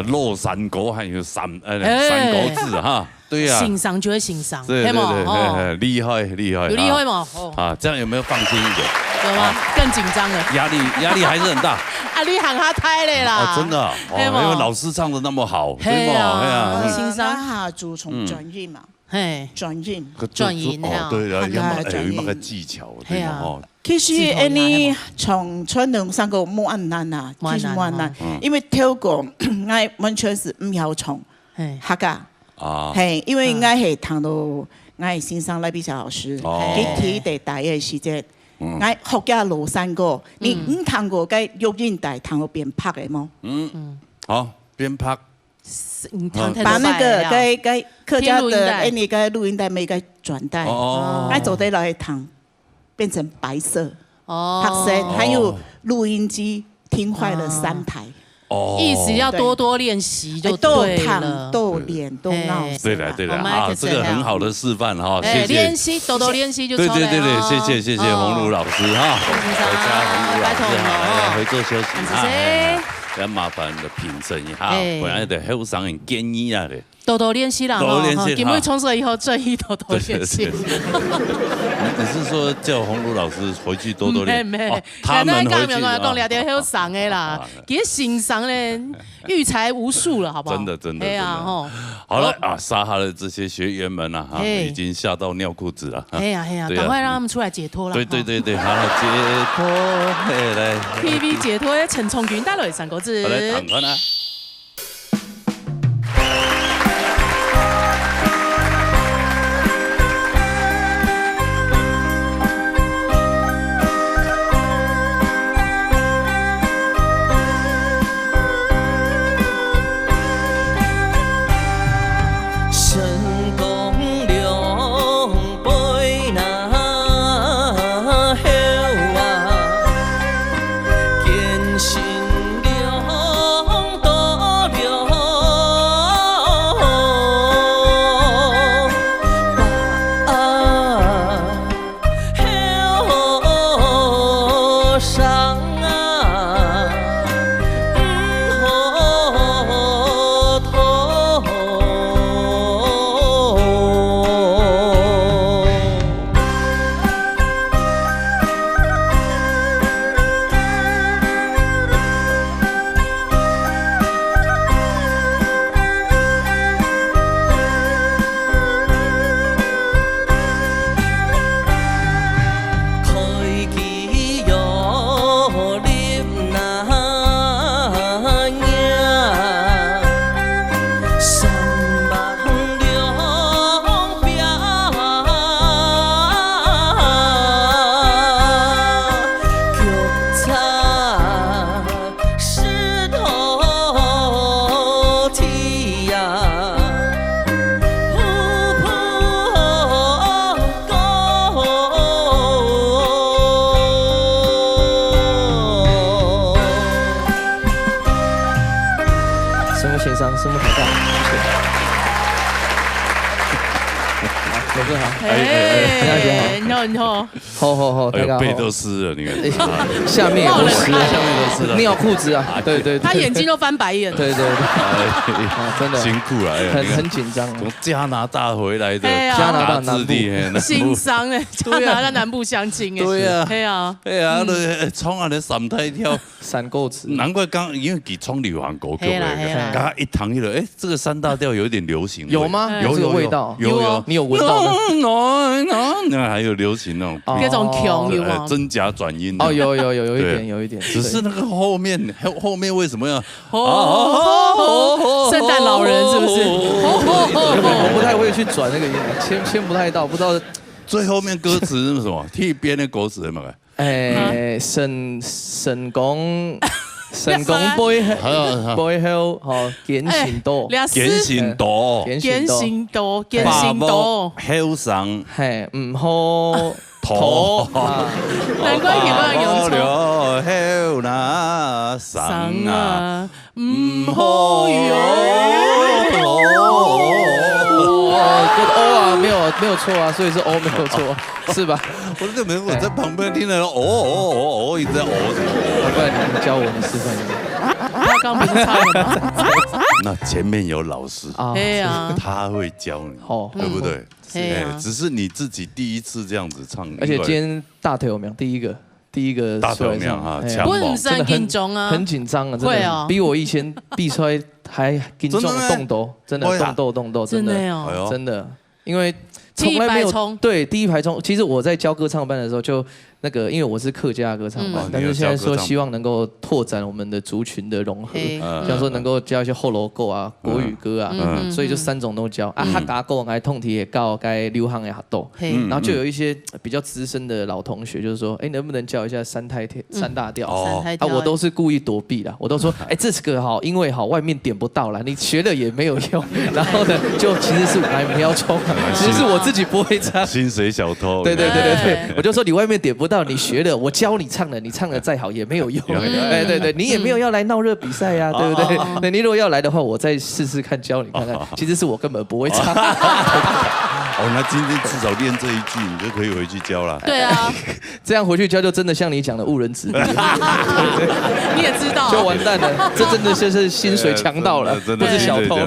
落山沟还有山沟字哈，对呀，欣赏就会欣赏，对对对，厉害厉害，有厉害吗？啊，这样有没有放心一点？有吗？更紧张了，压力还是很大。啊，你喊他胎嘞啦！真的哦，因为老师唱的那么好，对不？哎呀，欣赏下主从转运嘛，嘿，转运，哦，对啊，有那个技巧，对嘛？哦。其实你从春能上个冇咁难啊，其实冇咁难，因为跳过我完全是唔晓唱，客家啊，系因为我系谈到我系先生赖碧霞老师，佢提第大嘅時節，我學嘅羅山歌，你唔彈過嘅錄音帶彈過邊拍嘅冇？好，邊拍。把那個嘅客家的你嘅錄音帶每個轉帶，我做得來彈。变成白色、白色，还有录音机听坏了3台。意思要多多练习就对了，多练多闹。对了对了啊，这个很好的示范哈，谢谢。练习多多练习就对谢谢鸿儒老师哈，我家鸿儒老师哈，回座休息哈。要麻烦的评审一下，不然的后上很建议啊的。多多练习啦，因为从此以后这一多多练习。你是说叫鸿儒老师回去多多练？没，他们回去讲聊点后上的啦，其实欣赏嘞，育才无数了，好不好？真的。好了啊，沙哈的这些学员们啊，已经吓到尿裤子了。哎呀，赶快让他们出来解脱了。对，好了，解脱，来 ，PV 解脱，陈崇军带来3个字。好来，谈谈啊。心了。欣赏师母台大，谢谢。老师好，你好，好，大家好。背都湿了，你看，下面也都湿了，下面都湿了，尿裤子啊，对，他眼睛都翻白眼，对，真的辛苦了，很紧张。从加拿大回来的，加拿大南部，心伤哎，加拿大南部相亲哎，对啊，创啊，你闪太跳，闪够词，难怪刚因为给创流行歌曲的，刚刚一躺一了，哎，这个三大调有点流行，有吗？有这个味道，有，你有闻到？那还有流行那种各种腔有吗？真假转音哦，有一点，只是那个后面为什么要圣诞老人是不是？我不太会去转那个音，牵不太到，不知道最后面歌词是什么？替编的歌词什么？神功背後見善多，後生係唔好妥，難怪葉問有錯。後那生啊，唔好沒有錯啊，所以是沒有錯，是吧？我在旁邊聽了，一直在不然你教我，你示範一下。他剛不是唱了嗎？那前面有老師，他會教你，對不對？只是你自己第一次這樣子唱，而且今天大腿有沒有？第一個大腿有沒有啊？強我很緊張啊，很緊張啊，真的，比我以前比出來還緊張動鬥，真的動鬥，真的，因為從來沒有對第一排衝。其實我在教歌唱班的時候就。那個，因為我是客家歌唱班，但是現在說希望能夠拓展我們的族群的融合，像說能夠教一些後樓歌啊、國語歌啊，所以就3種都教啊，客家歌、該通體也教、該流行也都，然後就有一些比較資深的老同學，就是說，哎，能不能教一下三大調？啊，我都是故意躲避的，我都說，哎，這個好，因為好外面點不到了，你學了也沒有用，然後呢，就其實是來瞄衝，其實是我自己不會唱，薪水小偷，對，我就說你外面點不到，你學了，我教你唱了，你唱得再好也沒有用。對，你也沒有要來鬧熱比賽呀，對不對？那你如果要來的話，我再試試看，教你看看。其實是我根本不會唱。那今天至少練這一句，你就可以回去教了。對啊，這樣回去教就真的像你講的誤人子弟。你也知道，就完蛋了，這真的就是薪水強盜了，不是小偷。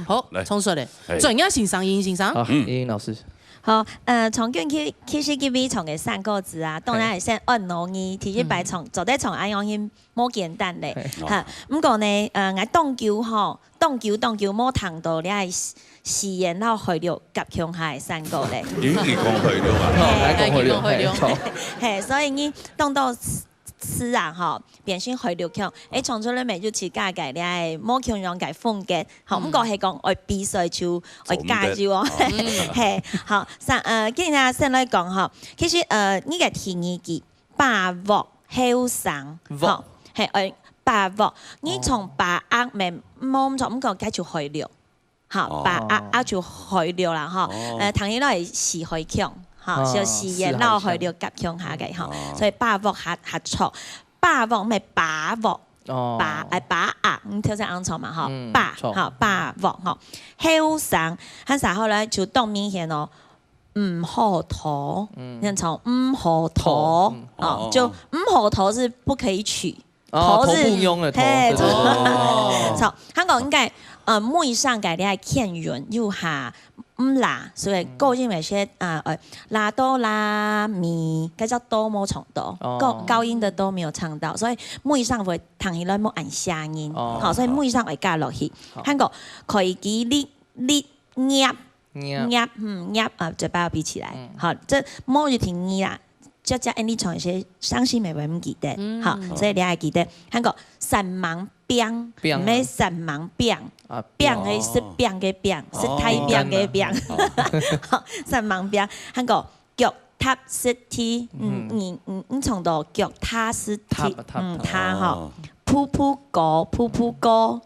好，從說嘞，怎樣欣賞欣賞？好，英老師。好，從其實佢哋從嘅3個字啊，當然係先按容易，其實擺從做得從安樣先冇簡單咧嚇。不過呢，我當橋吼，當橋冇談到你係試驗到去了夾強係3個咧。你講去了啊？係，所以你當到。是啊，吼，變成去了強，創出嚟咪就似家計，你係冇強樣嘅風格，好，唔過係講愛比賽就愛加住喎，係，好，今日先來講吼，其實呢個提議嘅把握後生，好，係愛把握，你從把握咪冇咁唔講解就去了，好，把握就去了啦，吼，唐起來係時去強。好，就試驗撈去了夾強下嘅，吼，所以把握下錯，把握咪把握，把握，你聽成啱錯嘛，吼，把握，吼，後生，喺時候咧就當明顯咯，唔好妥，你從唔好妥，哦，就唔好妥是不可以取，頭是用嘅頭，錯，香港應該每上嘅你係欠遠又下。啦，所以高音咪些拉哆拉咪，嗰隻哆冇唱到，高音的都沒有唱到，所以每上會彈起來冇按下音，好，所以每上會加落去。香港可以記你嘴巴要閉起來，好，這冇就停你啦。就叫你唱一些傷心美文唔記得，好，所以你還記得香港神盲病，唔係神盲病。病嘅是病嘅病，是太病嘅病。好，神盲病，韓國腳踏實地，你從到腳踏實地，他吼噗噗歌，噗噗歌，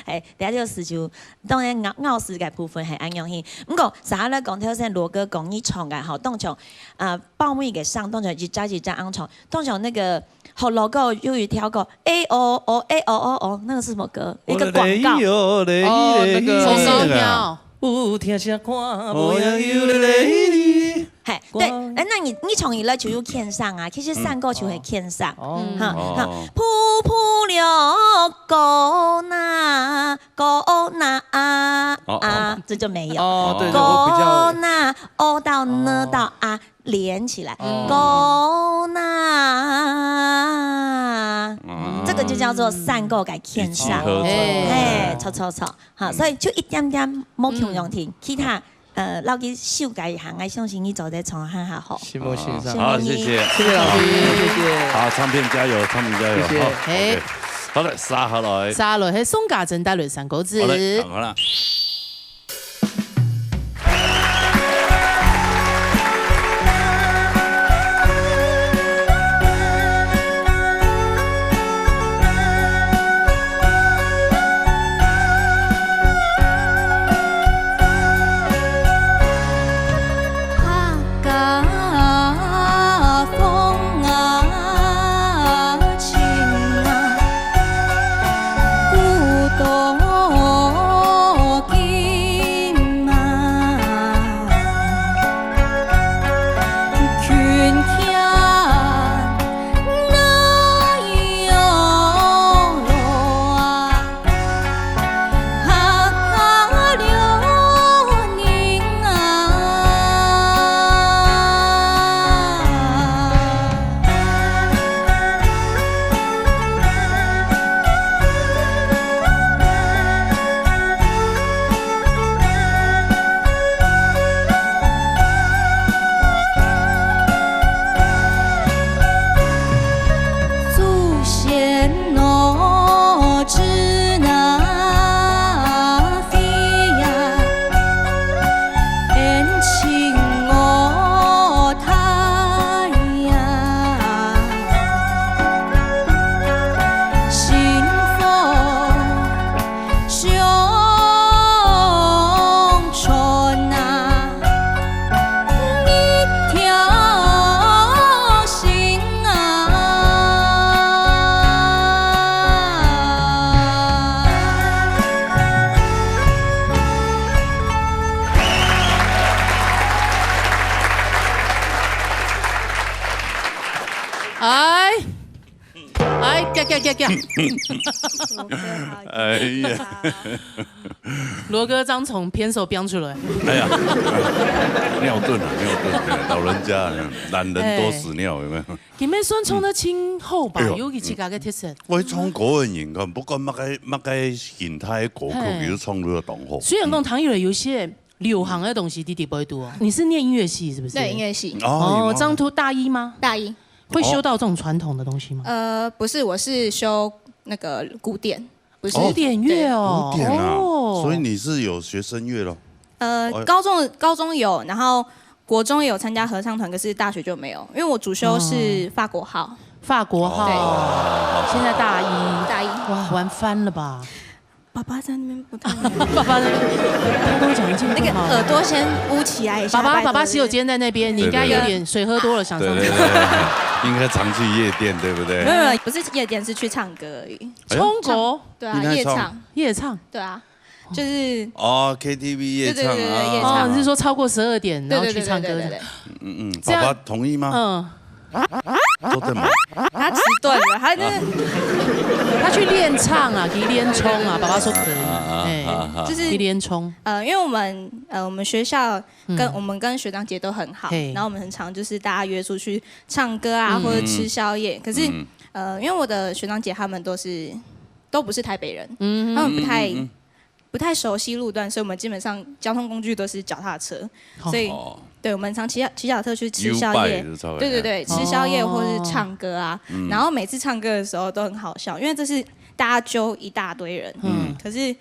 係第一個詞就當然咬字嘅部分係安樣去。不過啥咧講頭先羅哥講你唱嘅好，當場報名嘅上，當場一扎安唱，當場那個好羅哥有一條歌，那個是什麼歌？一個廣告。哦，那個紅高票。聽聲看，無影有你。係，對，那你從伊咧就有獻上啊，其實散歌就係獻上，哈，噗噗了歌那這就沒有，歌那到呢到啊連起來，歌那，這個就叫做散歌嘅獻上，哎，錯，好，所以就一點點冇強用聽，其他。老弟修改一下，我相信你做得唱很好。羨慕欣賞，好，謝謝老弟，謝謝。好，唱片加油，唱片加油。好嘞，沙下來。沙來係宋家珍帶來三個字。好嘞，好啦。哎呀！羅哥張從偏手飆出來。哎呀，尿遁啊，老人家懶人多屎尿，有沒有？佢咩算唱得清好吧？有佢自家嘅特色。我唱國語人㗎，不過乜嘅形態歌曲，比如唱呢個動畫。雖然講唐以有些流行嘅東西，弟弟不會讀哦。你是念音樂系是不是？對，音樂系。哦，張圖大一嗎？大一。會修到這種傳統的東西嗎？不是，我是修那個古典，不是古典樂哦。古典啊，所以你是有學聲樂咯？高中有，然後國中也有參加合唱團，可是大學就沒有，因為我主修是法國號。法國號。對。現在大一。大一。哇，玩翻了吧？爸爸在那邊不太。爸爸在那邊，他跟我講一句話。那個耳朵先捂起來一下。爸爸洗手間在那邊，你應該有點水喝多了，想上去。應該常去夜店，對不對？沒有，不是夜店，是去唱歌而已。唱歌？對啊，夜唱。對啊，就是KTV 夜唱啊。夜唱。你是說超過12點然後去唱歌的？爸爸同意嗎？都在忙。他遲鈍了，他去練唱啊，可以練衝啊。爸爸說可以，就是練衝。因為我們學校跟學長姐都很好，然後我們很常就是大家約出去唱歌啊，或者吃宵夜。可是因為我的學長姐他們都不是台北人，他們不太熟悉路段，所以我們基本上交通工具都是腳踏車，所以。對，我們常騎腳踏車去吃宵夜，對，吃宵夜或是唱歌啊。然後每次唱歌的時候都很好笑，因為這是大家揪一大堆人，可是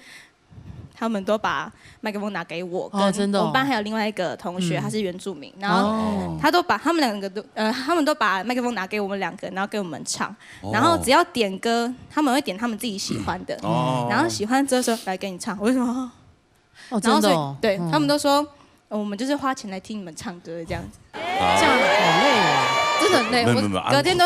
他们都把麦克风拿给我，真的。我们班还有另外一个同学，他是原住民，然后他都把他们都把麦克风拿给我们2个，然后给我们唱，然后只要点歌，他们会点他们自己喜欢的，然后喜欢之后说来给你唱，为什么？真的。对他们都说，我们就是花钱来听你们唱歌这样子，这样好累哦。真的很累，我隔天都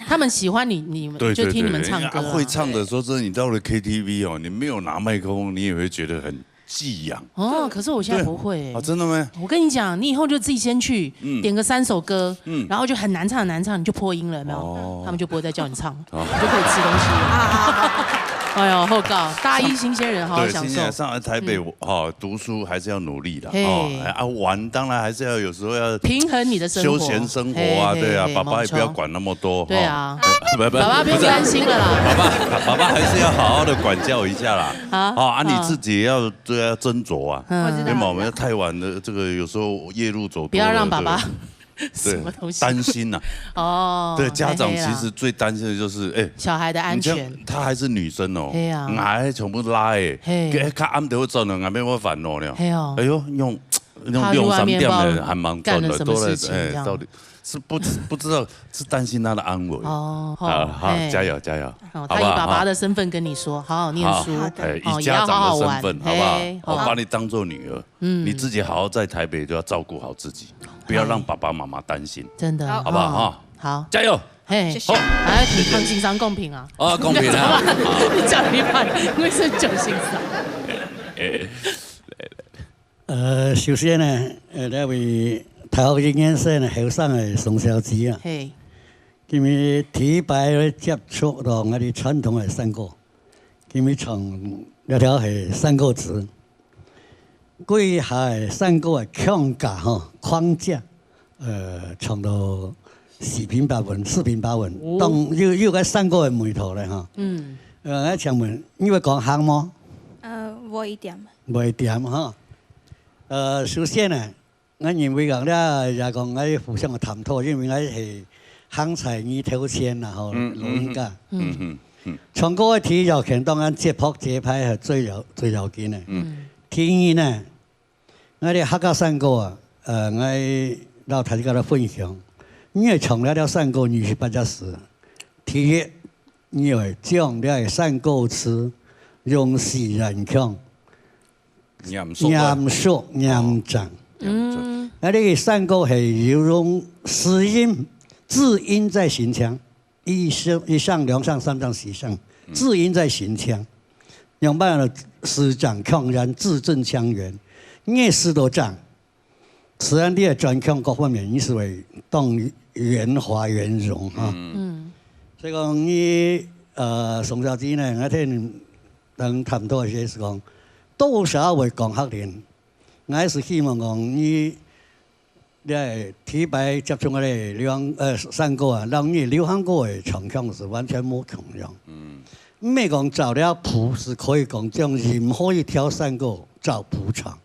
他们喜欢你们就听你们唱歌。会唱的时候，真的，你到了 KTV 哦，你没有拿麦克风，你也会觉得很寄养。可是我现在不会。真的吗？我跟你讲，你以后就自己先去点个3首歌，然后就很难唱，你就破音了，有没有？他们就不会再叫你唱，你就可以吃东西了。哎呦，后告大一新鲜人，好好享受。上来台北读书还是要努力的玩当然还是要有时候要平衡你的生活、休闲生活啊，对啊，爸爸也不要管那么多。对啊，爸爸不用担心了啦。爸爸还是要好好的管教一下啦。你自己也要斟酌啊。因为我们要太晚的这个有时候夜路走多了，不要让爸爸。对，担心呐。对，家长其实最担心的就是小孩的安全。她还是女生哦，还全部拉她暗得会做呢，外面会烦恼了。哎呦，用3点的还蛮多的，都在到底是不知道是担心她的安危。好，加油加油！他以爸爸的身份跟你说，好好念书，以家长的身份，好不好？我把你当做女儿，你自己好好在台北就要照顾好自己。不要让爸爸妈妈担心，真的，好不好？好，加油！谢谢。来，抗情商公平啊！公平啊！你讲一半，因为是9欣赏。首先呢，那位台北应验社呢后生的宋小姊啊，因为提白接触到我哋传统的山歌，因为唱那条系山歌词。贵下山歌的框架框架，唱到4平8稳，4平8稳，當有個山歌的味道咧我請問，你會講行嗎？我一點。我一點首先呢，我認為講咧，也講我互相嘅談吐，因為我係行財語頭先啦，錄音家。唱歌嘅題要強，當然節拍節拍係最要緊嘅。天意呢，我哋客家山歌啊，我老太太跟他分享，因為唱了山歌28時，第一，因為將了山歌詞用詩人腔，嚴肅嚴正。我哋山歌係要用詩音、字音在形腔，一上2上3上4上，字音在形腔。用辦法詩長腔然字正腔圓，nghe詩都正，自然你嘅專腔各方面，你是會當圓滑圓融所以講你宋小姊呢，我聽能談到嘅是講，多少會講客人，我係是希望講你係提白接觸我哋山歌啊，讓你流行歌嘅唱腔是完全冇同樣。唔係講找了譜是可以講將任何一條山歌照譜唱，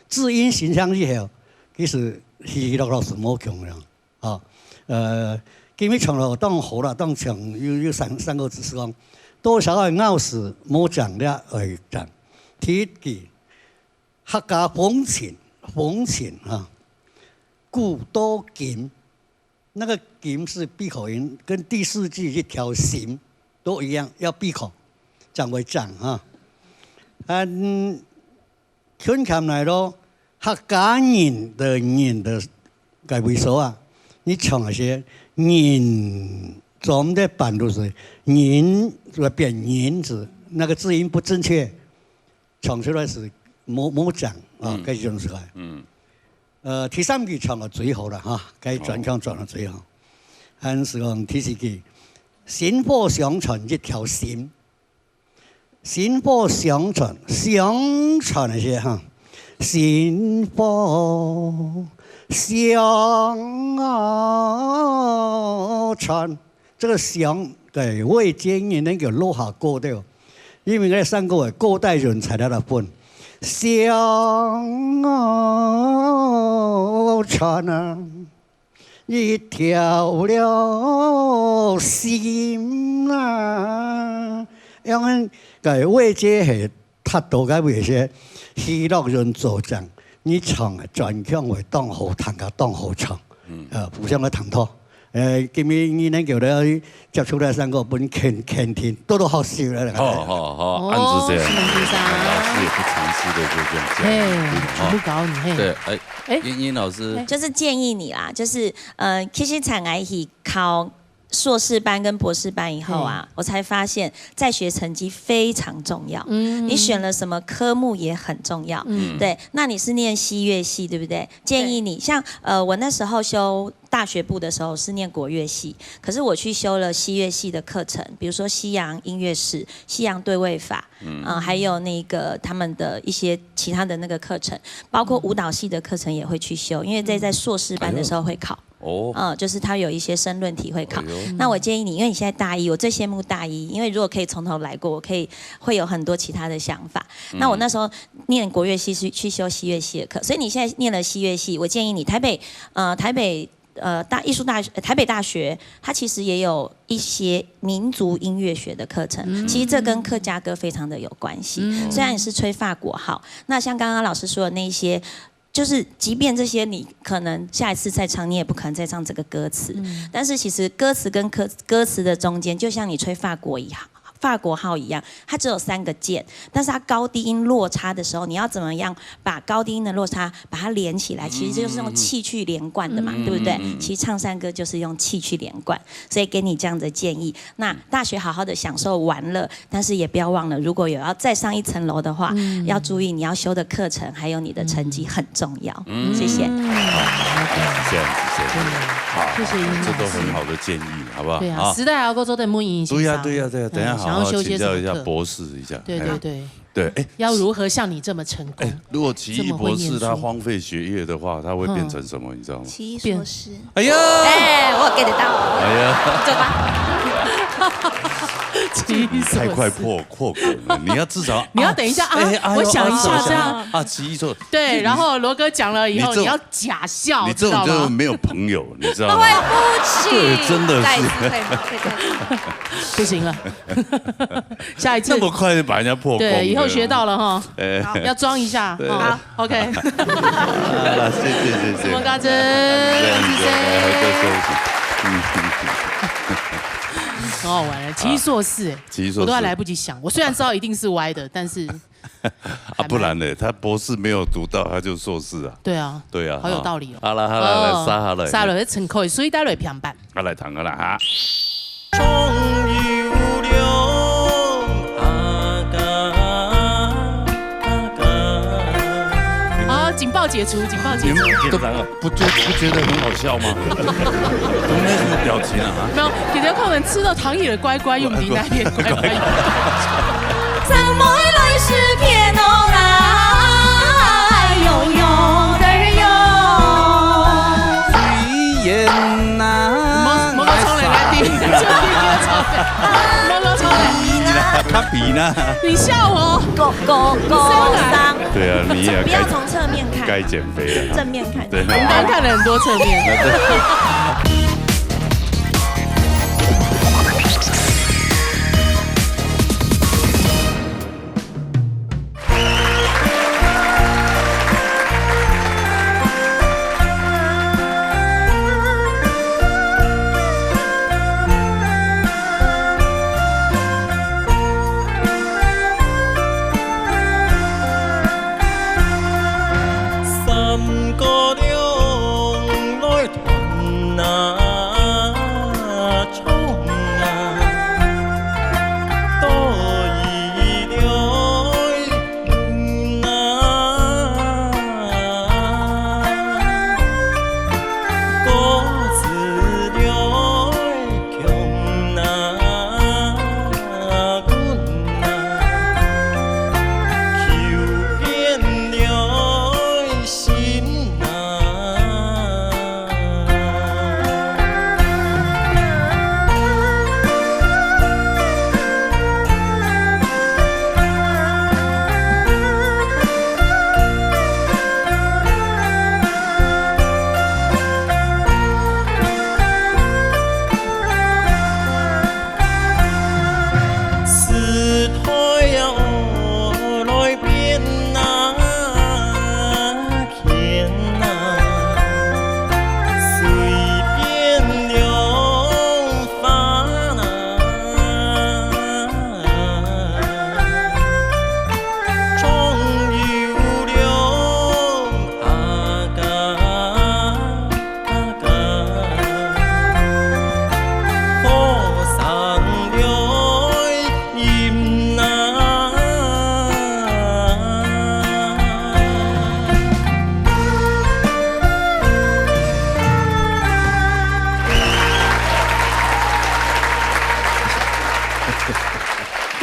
字音形象以後，其實喜樂是冇同樣今日唱了當好了，當唱有三個字是講，多少嘅咬是冇講了而講，提記客家風情故多金，那個金是閉口音，跟第4句一條心。都一樣，要閉口，講為講看來咯，客家人的該為數啊，你唱那些人，我們的版都是人就變人字，那個字音不正確，唱出來是冇講該種出來。第3句唱到最好了該轉腔轉到最好，還是講第4句。薪火相傳一條心，薪火相傳那些薪火相傳，這個相對未建議能夠落下歌的，因為我三個歌帶人才來分，相傳一條了心因為個位置係他多个为些希腊人作战，你唱专项为当好弹个当好唱，互相的探讨。今年你能叫你接触了3个本肯听，都好笑了。好，案子这样，老师也不尝试的就这样讲，全部搞你。对，英老师就是建议你啦，就是其实产癌系考硕士班跟博士班以后啊，我才发现在学成绩非常重要。你选了什么科目也很重要。对，那你是念西乐系对不对？建议你像我那时候修大学部的时候是念国乐系，可是我去修了西乐系的课程，比如说西洋音乐史、西洋对位法，还有那个他们的一些其他的那个课程，包括舞蹈系的课程也会去修，因为在硕士班的时候会考。就是他有一些申论题会考。那我建议你，因为你现在大一，我最羡慕大一，因为如果可以从头来过，我会有很多其他的想法。那我那时候念国乐系是去修西乐系的课，所以你现在念了西乐系，我建议你台北台北大学，它其实也有一些民族音乐学的课程，其实这跟客家歌非常的有关系。虽然你是吹法国号，那像刚刚老师说的那些。就是即便这些你可能下一次再唱，你也不可能再唱这个歌词。但是其实歌词跟歌词的中间，就像你吹法国号一样，它只有3个键，但是它高低音落差的时候，你要怎么样把高低音的落差把它连起来？其实就是用气去连贯的嘛，对不对？其实唱山歌就是用气去连贯，所以给你这样的建议。那大学好好的享受玩乐，但是也不要忘了，如果有要再上一层楼的话，要注意你要修的课程还有你的成绩很重要。谢谢。这样子，好，谢谢英老师，这都很好的建议，好不好？对啊，时代还要够做的木影。对呀，等一下好好请教一下博士一下。对，要如何像你这么成功？如果奇异博士他荒废学业的话，他会变成什么？你知道吗？奇异硕士。哎呀，我 get 到。哎呀，走吧。太快破梗了，你要至少你要等一下啊，我想一下这样啊，奇异硕对，然后罗哥讲了以后，你要假笑，你这种就是没有朋友，你知道吗？对不起，对，真的是，不行了，下一次这么快就把人家破功，对，以后学到了哈，要装一下，好 ，OK， 谢谢，什么嘎子，很好玩的，奇异硕士，我都还来不及想。我虽然知道一定是歪的，但是不然呢？他博士没有读到，他就硕士啊。对啊，好有道理哦。好了，来杀好了，杀了，成口水带来平板。来谈个啦哈。警报解除，警报解除。不觉得很好笑吗？怎么没什么表情啊？没有，给人看人吃到糖也乖乖，用你那边乖乖。怎么来是天哦来，悠悠的悠。炊烟呐，毛毛虫来听，就听歌唱的，毛毛虫来。他比呢？你笑我？狗伤。对啊，你也不要从侧面看，该减肥了。正面看。对，我们刚看了很多侧面。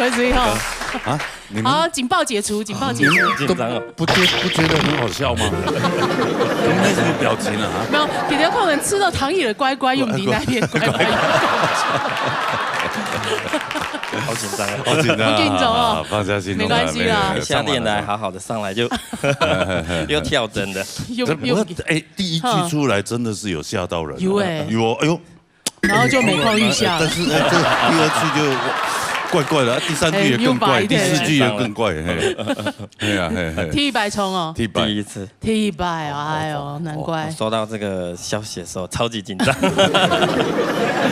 可以哈。啊，你们好，警报解除，警报解除。紧张了，不觉得很好笑吗？你没什么表情啊？没有，给条客人吃到糖椅的乖乖，用你那边乖乖。好紧张啊！好紧张，好紧张哦，放下心，没关系啦。下练来好好的上来就又跳针的，哎，第一句出来真的是有吓到人，有哎呦，然后就每况愈下，但是这第二句就。怪怪的，第三句也更怪，第四句也更怪，对啊，踢100冲哦，第一次踢100，哎呦，难怪。收到这个消息的时候超级紧张，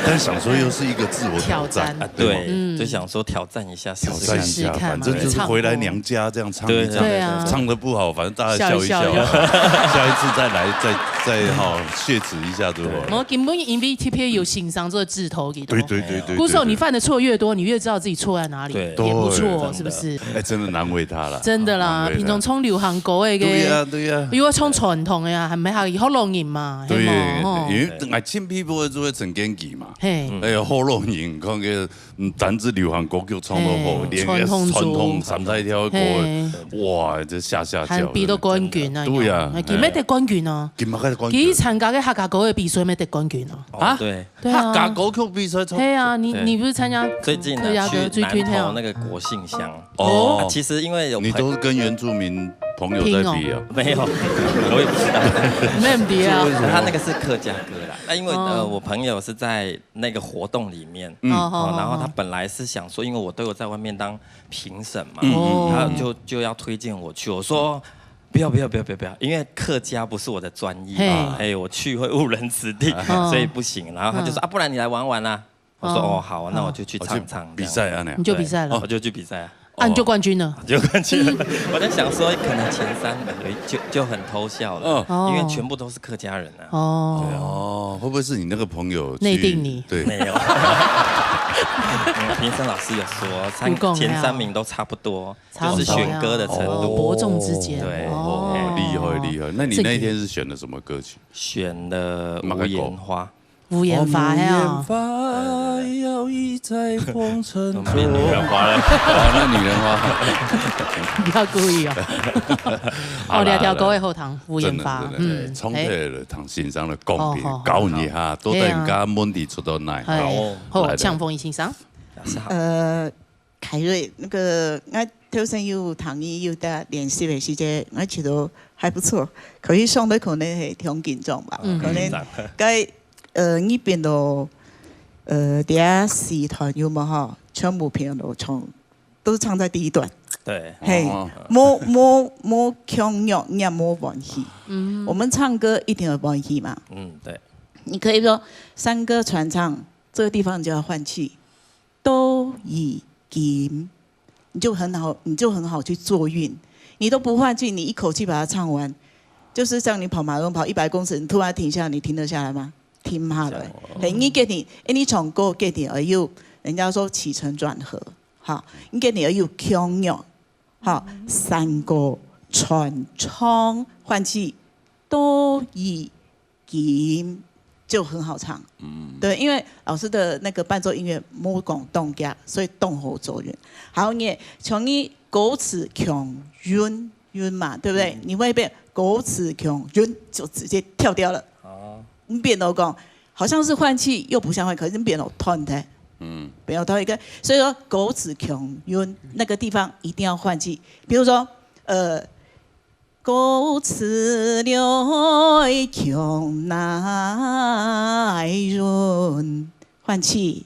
但想说又是一个自我挑战，对，就想说挑战一下，反正就是回来娘家这样唱一唱，唱得不好，反正大家笑一笑，下一次再来再好血脂一下，对不？我根本因为 TPA 有欣赏这个字头给对。鼓手，你犯的错越多，你越知道自己错在哪里，也不错，是不是？哎，真的难为他了。真的啦，平常唱流行歌的，对呀，如果唱传统的呀，还没下好容易嘛，对，因为爱唱片不会做陈建奇嘛，哎呀，好容易，看个单子流行歌曲唱得好，连个传统三大条歌，哇，这下叫，还比到冠军啊，对呀，佢咩得冠军啊？佢参加嘅客家歌嘅比赛咩得冠军啊？啊，对，客家歌曲比赛，对啊，你不是参加？最近去南投那个国姓乡哦，其实因为有你都是跟原住民朋友在比啊？没有，我也不知道，没比啊。他那个是客家歌啦，那因为我朋友是在那个活动里面，然后他本来是想说，因为我都有在外面当评审嘛，他就要推荐我去，我说。不要，因为客家不是我的专业啊，哎，我去会误人子弟，所以不行。然后他就说啊，不然你来玩玩啦。我说哦好，那我就去唱比赛啊，你就比赛了，我就去比赛啊，你就冠军了，就冠军了。我在想说，可能前3名就很偷笑了，因为全部都是客家人啊。哦，会不会是你那个朋友内定你？对，没有。评审老师有说，前3名都差不多，就是选歌的程度，伯仲之间。对，厉害。那你那一天是选了什么歌曲？选了《无言花》。无言花呀！摇曳在风尘中。变女人花了，那女人花。不要故意哦。哦，两条狗的后堂无言花，充沛了唐先生的功力，教你哈，都在人家门底出到来。好，呛风一欣赏。凯瑞，那个我头先有唐毅有的练习的时间，我觉得还不错。可以上的可能係挺緊張吧，可能該呢邊度第一4團有冇哈？全部片都唱，都唱在第一段。对，嘿，冇強弱也冇關係。我們唱歌一定有關係嘛。對。你可以說山歌傳唱，這個地方就要換氣，都已經，你就很好去做韻。你都不換氣，你一口氣把它唱完，就是像你跑馬拉松跑100公尺，你突然停下，你停得下來嗎？停下來。你給你唱歌給你而有，人家說起承轉合，好，你給你而有強弱，好，山歌傳唱換氣都已經。就很好唱，对，因为老师的那个伴奏音乐冇講動架，所以動好做人。好，你從你歌詞強韻嘛，对不对？你會變歌詞強韻就直接跳掉了。你變到講好像是換氣，又不像換，可是你變到斷的。變到斷一個，所以說歌詞強韻那個地方一定要換氣。比如說，歌詞來強來潤，換氣，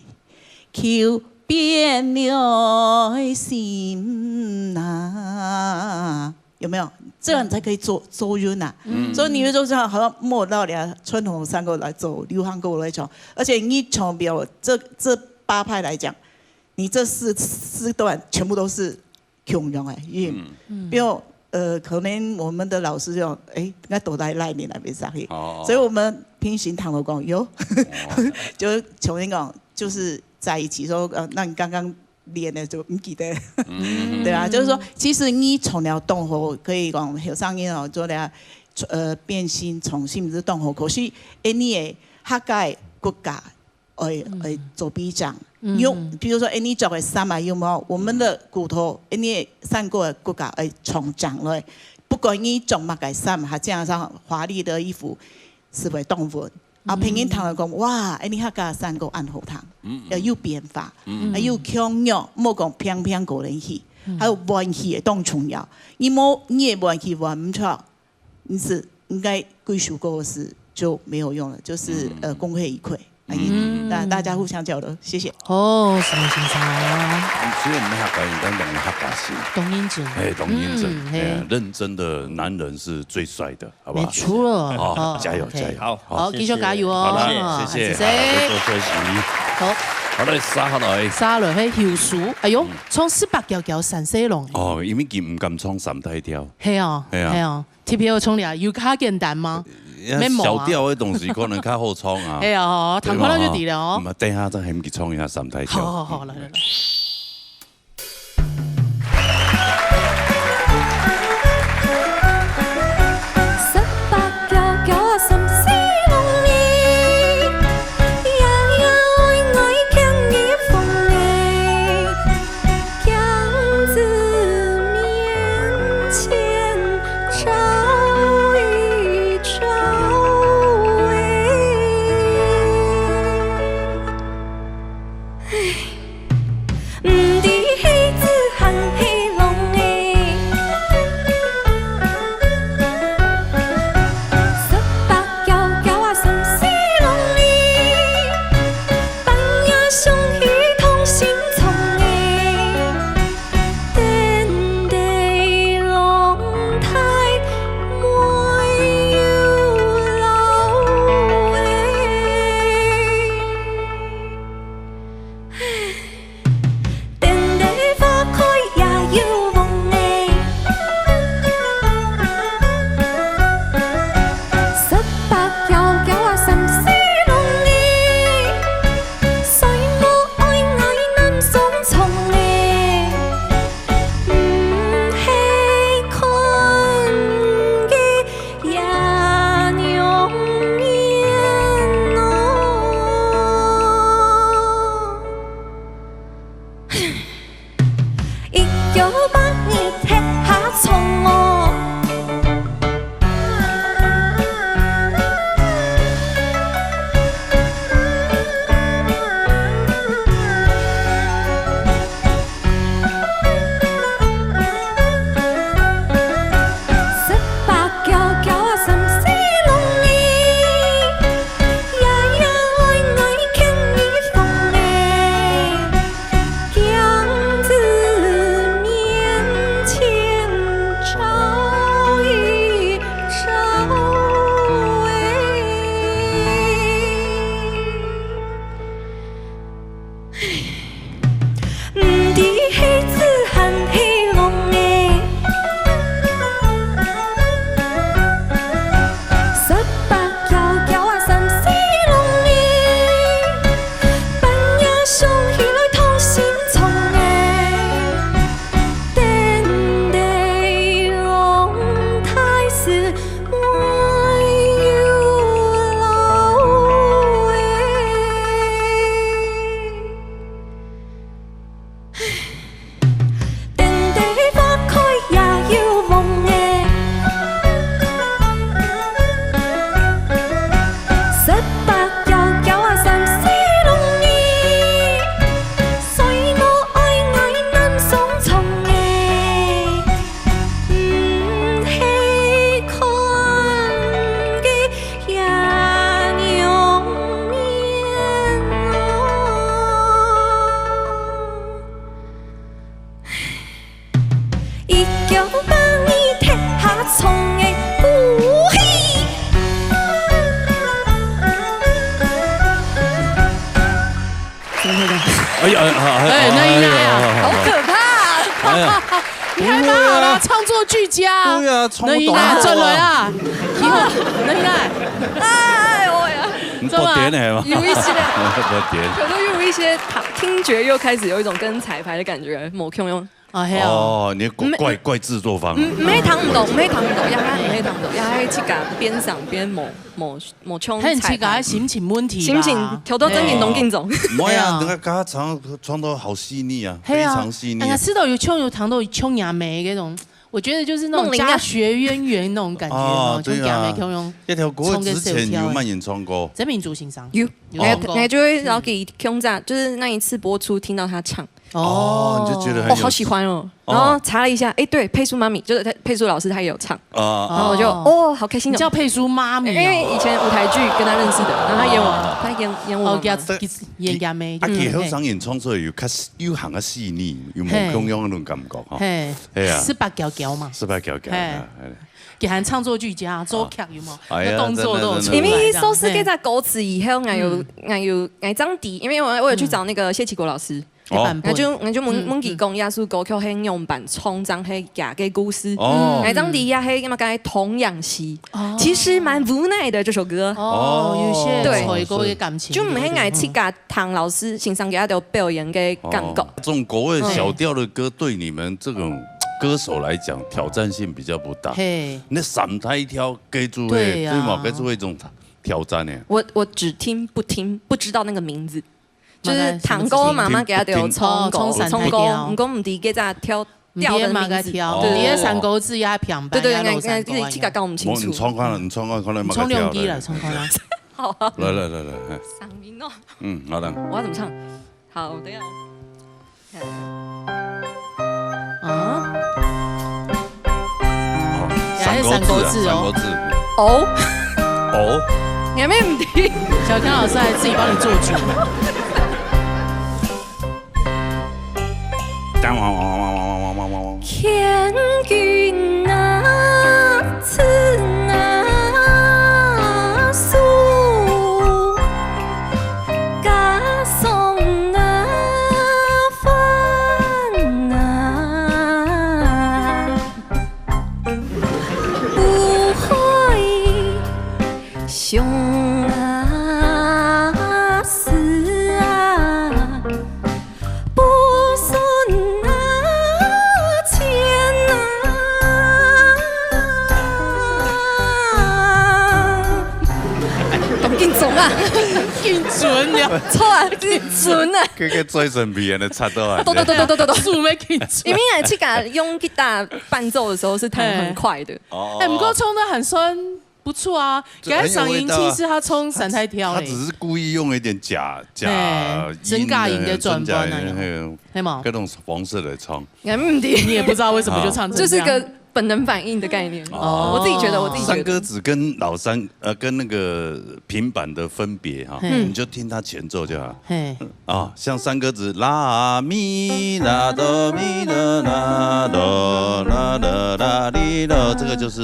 求變來心啊，有沒有？這樣才可以做韻啊。所以你會說這樣好像莫到了傳統山歌來走，流行歌來唱，而且你唱表這8派來講，你這四段全部都是強用的韻，比如。可能我們的老師就應該都在賴你那邊上去，所以我們平行堂都講有，就重新講，就是在一起說，那你剛剛練的就唔記得，對啊，就是說，其實你從了動後可以講後上音哦，做了變心重新是動後，可是你的客家國家做臂展，用比如说你做的衫啊，有没有我们的骨头，你散过的骨骼重长了，不管你种乜嘅衫，还加上华丽的衣服，是会动物。啊，平均糖来讲，哇，你遐个衫个按好糖，要有变化，有强弱，莫讲偏偏个人去，还有弯去的当重要。你也弯去弯唔错，你是应该归属过是就没有用了，就是功亏一篑。那大家互相交流，谢谢。哦，什么欣赏？所以我们客家人当懂客家戏，懂音准，懂音准，认真的男人是最帅的，好不好？没错了，好，加油加油！好，继续加油哦！好了，谢谢，多休息。好，好嘞，杀下来，杀落去后树，哎呦，从18条条山西龙。哦，因为佢唔敢冲3大条。系啊，系啊 ，TPO 冲俩有较简单吗？小调的东西可能较好冲啊。哎呀，谈快乐就抵了哦。等下再hem去冲一下3大条。好，来。那应该啊，好可怕！你害怕了，创作俱佳。对啊，那应该转来啊，以后那应该，哎呦呀，不点的吗？有一些，可能有一些听觉又开始有一种跟彩排的感觉，某 Q 用。哦，你怪制作方。唔係糖唔到，唔係糖唔到，也係糖唔到，也係切架邊上邊冇衝。係切架心情問題。心情調到真係濃緊種。唔係啊，那個家腸都好細膩啊，非常細膩。吃到有蔥有糖都有蔥芽梅嗰種。我覺得就是那種家學淵源那種感覺哦，就夾埋用一條歌之前有蔓延唱過，真民族欣賞有，我就會然後給空炸，就是那一次播出聽到他唱，哦，你就覺得很好喜歡哦，然後查了一下，哎，對，佩舒媽咪就是佩舒老師，他也有唱，然後我就好開心，叫佩舒媽咪，因為以前舞台劇跟他認識的，然後他演我，演夾妹，啊，其實香港演唱出嚟有行啊細膩，有冇中央嗰種感覺哈，係啊，18條嘛，18條，佢係唱作俱佳，作劇有冇？動作都有出來。因為收視嗰隻歌詞以後，我張迪，因為我有去找那個謝啟國老師。我就問佢講耶穌歌曲係用版創造係假嘅故事，我張迪也係咁啊，講童養媳，其實蠻無奈的這首歌。有些對歌嘅感情，就唔係愛切架唐老師欣賞給他的表演嘅感覺。這種國外小調的歌對你們這種歌手來講挑戰性比較不大。那三台跳給諸位，對嘛？給諸位一種挑戰呢。我只聽不知道那個名字。就是堂哥媽媽給他哋有唱歌，唔講唔知幾隻跳調的名字，你嘅三個字也平白，對，我這個搞唔清楚。你唱看可能唱兩句啦，唱看啦。好，來。上面哦。好的。我要怎麼唱？好的呀。三個字哦。有咩唔聽？小康老師還自己幫你做主。天君啊，此啊苏，嘎松啊翻啊，不會想啊死啊，不順啊。見準了，錯啊，見準啊！佢嘅最神秘嘅插到啊！對，數沒見準。因為這個用吉他伴奏的時候是彈很快的。不過衝得很順，不錯啊。給他嗓音其實他衝三台跳。他只是故意用一點假真假音的轉換那種，係嘛？各種方式來唱。你也不知道為什麼就唱成這樣。就是個本能反應的概念。我自己覺得。三歌子跟老三跟那個平板的分別哈，你就聽他前奏就好。像三歌子拉咪拉哆咪啦拉哆啦啦啦哩啦，這個就是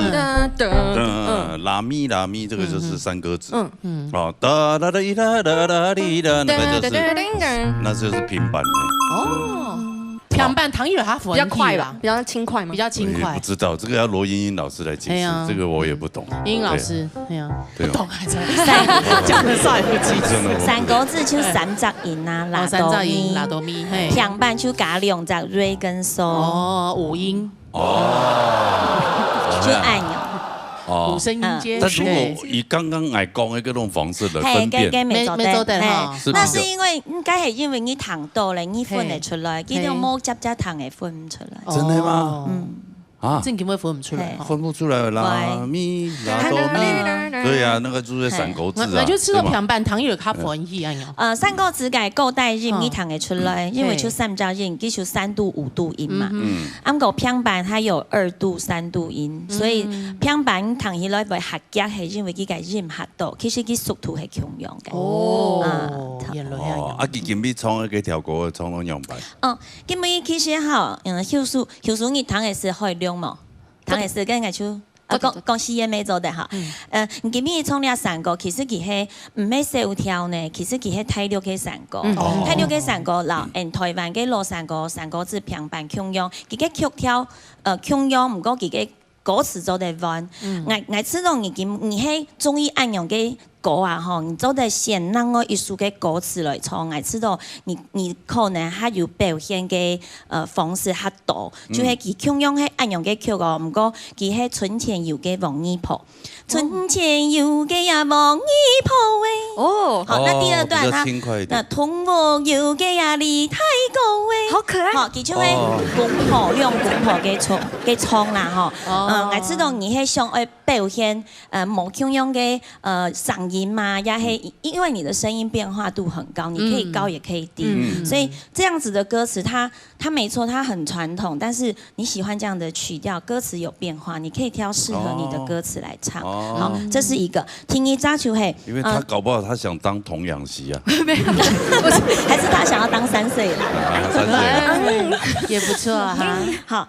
拉咪，這個就是三歌子。哦，噠啦啦哩啦啦啦哩啦，那就是平板。平板唐有它比較快吧，比較輕快嗎？比較輕快。不知道這個要羅英英老師來解釋，這個我也不懂。英英老師，係啊，不懂還是講得少也不記得。三個字就三隻音啊，拉哆咪，平板就加兩隻瑞跟嗦。五音。就按鈕。五聲音階。但如果以剛剛來講的嗰種方式來分辨，沒做得那是因為應該係因為你彈到咧，你分得出來，佢條冇夾夾彈係分唔出來。真的嗎？啊，真點會分唔出來？分不出來啦，咪拉哆咪，對呀，那個就是三個字啊。我就知道平板唐有它分一樣樣。三個字嘅高帶音你彈得出來，因為就三隻音，佢就3度5度音嘛。咁個平板它有2度3度音，所以平板彈起來會合夾係因為佢嘅音合到，其實佢速度係強樣嘅。哦，原來係咁。啊，佢今日唱嗰條歌唱到樣板。今日其實好，休數你彈嘅時可以兩嘛，彈嘅時跟個就。講戲也沒做得哈，今日唱了三個，其實佢係唔係小調呢？其實佢係大陸嘅三個，大陸嘅三個啦，台灣嘅老三個字平板強樣，佢嘅曲調強樣，唔過佢嘅歌詞做得彎。我知道你係中意按樣嘅歌啊，吼，你做得先讓我一首嘅歌詞來唱，我知道你可能還有表現嘅方式，度，就迄其腔用迄按用嘅曲哦，毋过其迄存钱有嘅忘衣谱。存钱有给呀忘衣谱诶。哦，好，那第二段它那同我有给呀离太高诶，好可爱。好，其中诶公谱用公谱给冲啦吼。我知道你迄上诶表现某腔用嘅嗓音嘛，也系因为你的声音变化度很高，你可以高也可以低，所以这样子的歌词它没错，它很传统，但是你喜欢这样的曲调，歌词有变化，你可以挑适合你的歌词来唱。好，这是一个听一扎球嘿，因为他搞不好他想当童养媳啊，没有，还是他想要当3岁啦，3岁也不错哈。好，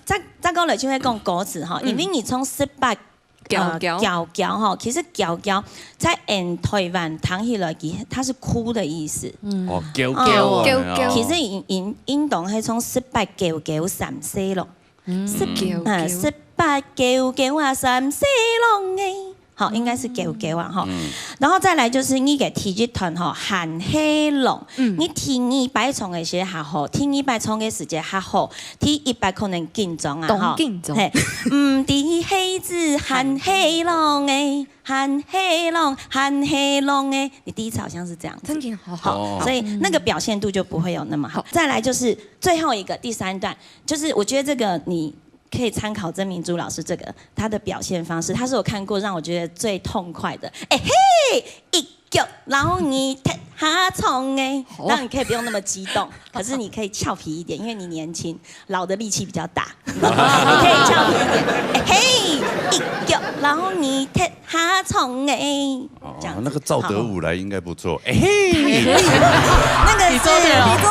再讲落就会讲歌词哈，因为你从18叫哈，其实叫在台湾谈起来，它是哭的意思。哦，叫，其实印度係從18叫3咯，18叫啊3四龍誒。好，应该是叫啊哈，然后再来就是你嘅體育團吼喊黑龍，你聽一百唱嘅時較好，聽一百唱嘅時間較好，聽一百可能緊張啊哈，嘿，啲黑字喊黑龍誒，喊黑龍喊黑龍誒，你第一次好像是這樣子，真好，所以那個表現度就不會有那麼好。再來就是最後一個第3段，就是我覺得這個你。可以參考曾明珠老師這個他的表現方式，他是我看過讓我覺得最痛快的。哎嘿，一腳然後你踢下床哎，當然你可以不用那麼激動，可是你可以俏皮一點，因為你年輕，老的力氣比較大，你可以俏皮一點。哎嘿，一腳然後你踢下床哎，這樣。那個趙德武來應該不錯。哎嘿，那個是你說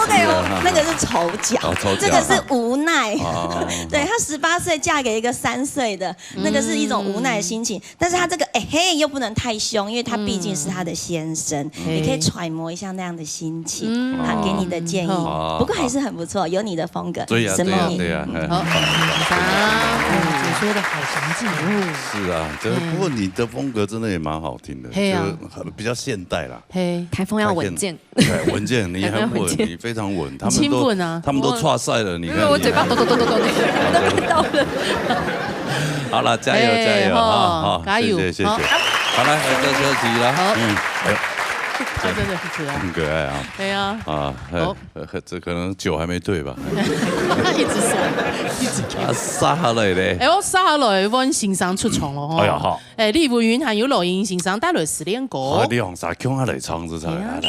的哦，那個是丑角，這個是無奈。對，他18歲嫁給一個3歲的，那個是一種無奈的心情。但是他這個哎嘿又不能太兇，因為他畢竟是他的先生，你可以揣摩一下那樣的心情。他給你的建議，不過還是很不錯，有你的風格。對呀，對呀，對呀。好，解說的好詳盡。是啊，不過你的風格真的也蠻好聽的，就比較現代啦。台風要穩健。對，穩健，你很穩，你非常穩。他們都岔賽了，你看。我嘴巴抖，都被抖了。好了，加油加油啊！加油，謝謝。好了，來這題了。他真的很可愛，很可愛啊！對啊，這可能酒還沒退吧？一直說，一直講。殺下來咧！我殺下來，阮先生出場咯。哎呀好！李文雲還有羅英先生帶來失戀歌。你用啥腔來唱這場？來。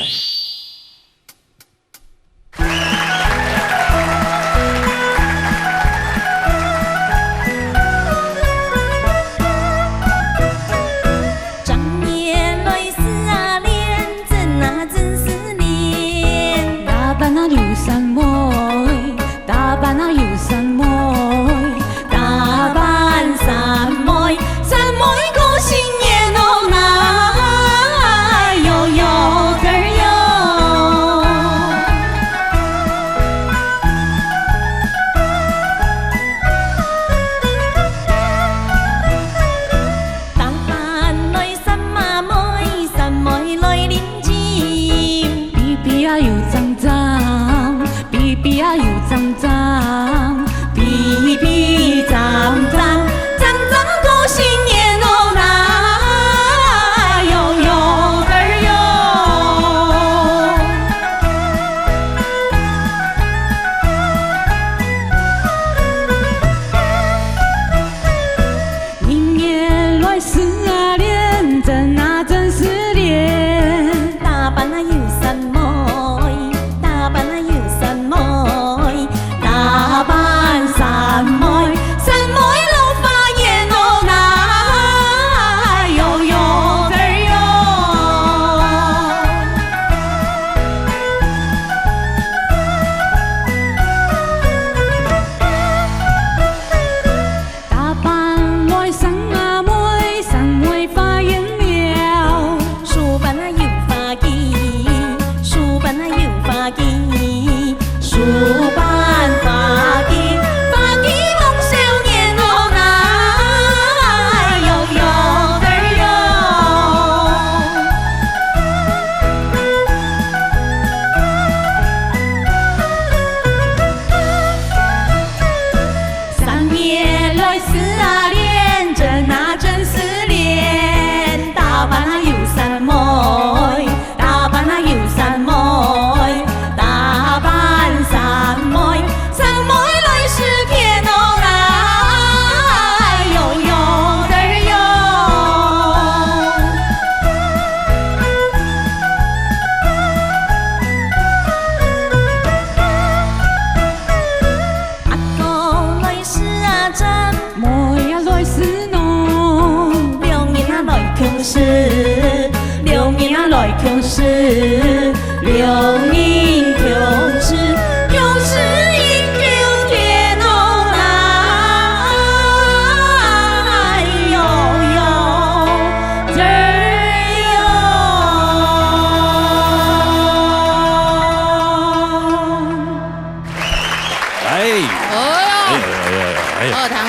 比事，流年来强势，流年强势，强势应救天龙来哟哟，这哟。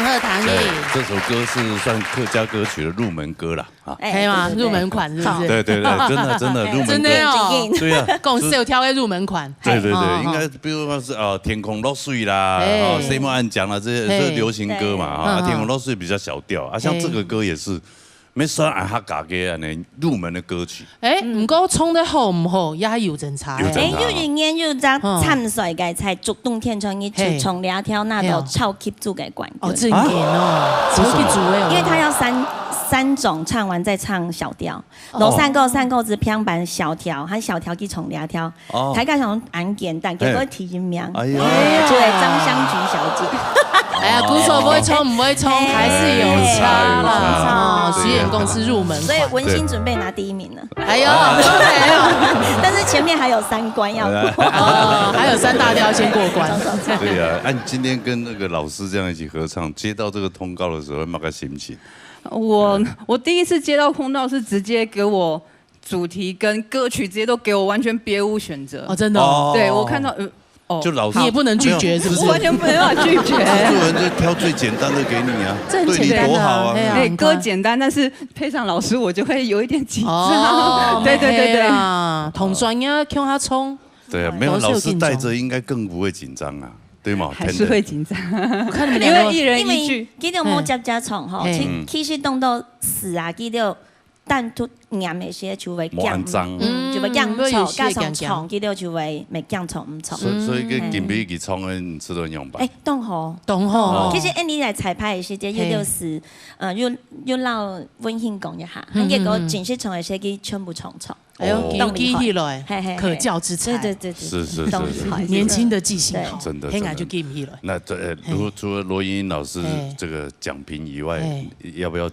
喝糖耶！这首歌是算客家歌曲的入门歌啦，啊，可以吗？入门款是不是？对，真的入门歌，真的哦，对啊，共有挑的入门款。对，应该比如说是天空落水啦，谁莫暗讲啦，这些是流行歌嘛啊，天空落水比较小调啊，像这个歌也是。没算按客家嘅呢入门的歌曲。唔过唱得好唔好也有真差。有人演有只参赛嘅才主动天成一出从两条那都超级组嘅冠军。哦，真严哦，超级组嘅。因为他要三种唱完再唱小调，然后三个字偏版小调，和小调去从两条。大家想按简单，结果提音名。哎呀，对，张香菊小姐。哎呀，鼓手不会冲，不会冲，还是有差啦。实验公司入门，所以文心准备拿第一名了。哎呦，但是前面还有3关要过。哦，还有3大调先过关。对呀，按今天跟那个老师这样一起合唱，接到这个通告的时候，那个心情。我第一次接到通告是直接给我主题跟歌曲，直接都给我完全别无选择。哦，真的。对我看到。就老师你也不能拒绝，是不是？我完全没办法拒绝。制作人就挑最简单的给你啊，对你多好啊！哎，歌简单，但是配上老师，我就会有一点紧张。对啊，同专业向他冲。对啊，没有老师带着，应该更不会紧张啊，对吗？还是会紧张。看你们两个，因为一人一句，记得莫加唱哈，其实动到死啊，记得。但都念那些就会降，就会降错，加上唱，记得就会没降错唔错。所以佢近比佢唱嘅知道用吧？哎，懂好。其實你嚟彩排嘅時間，要就是要撈溫馨講一下，結果正式唱嘅時機全部唱錯。哎呦，記起來，可教之才。對，是，年輕的記性好，真的，黑眼就記唔起來。那除了羅英老師這個講評以外，要不要？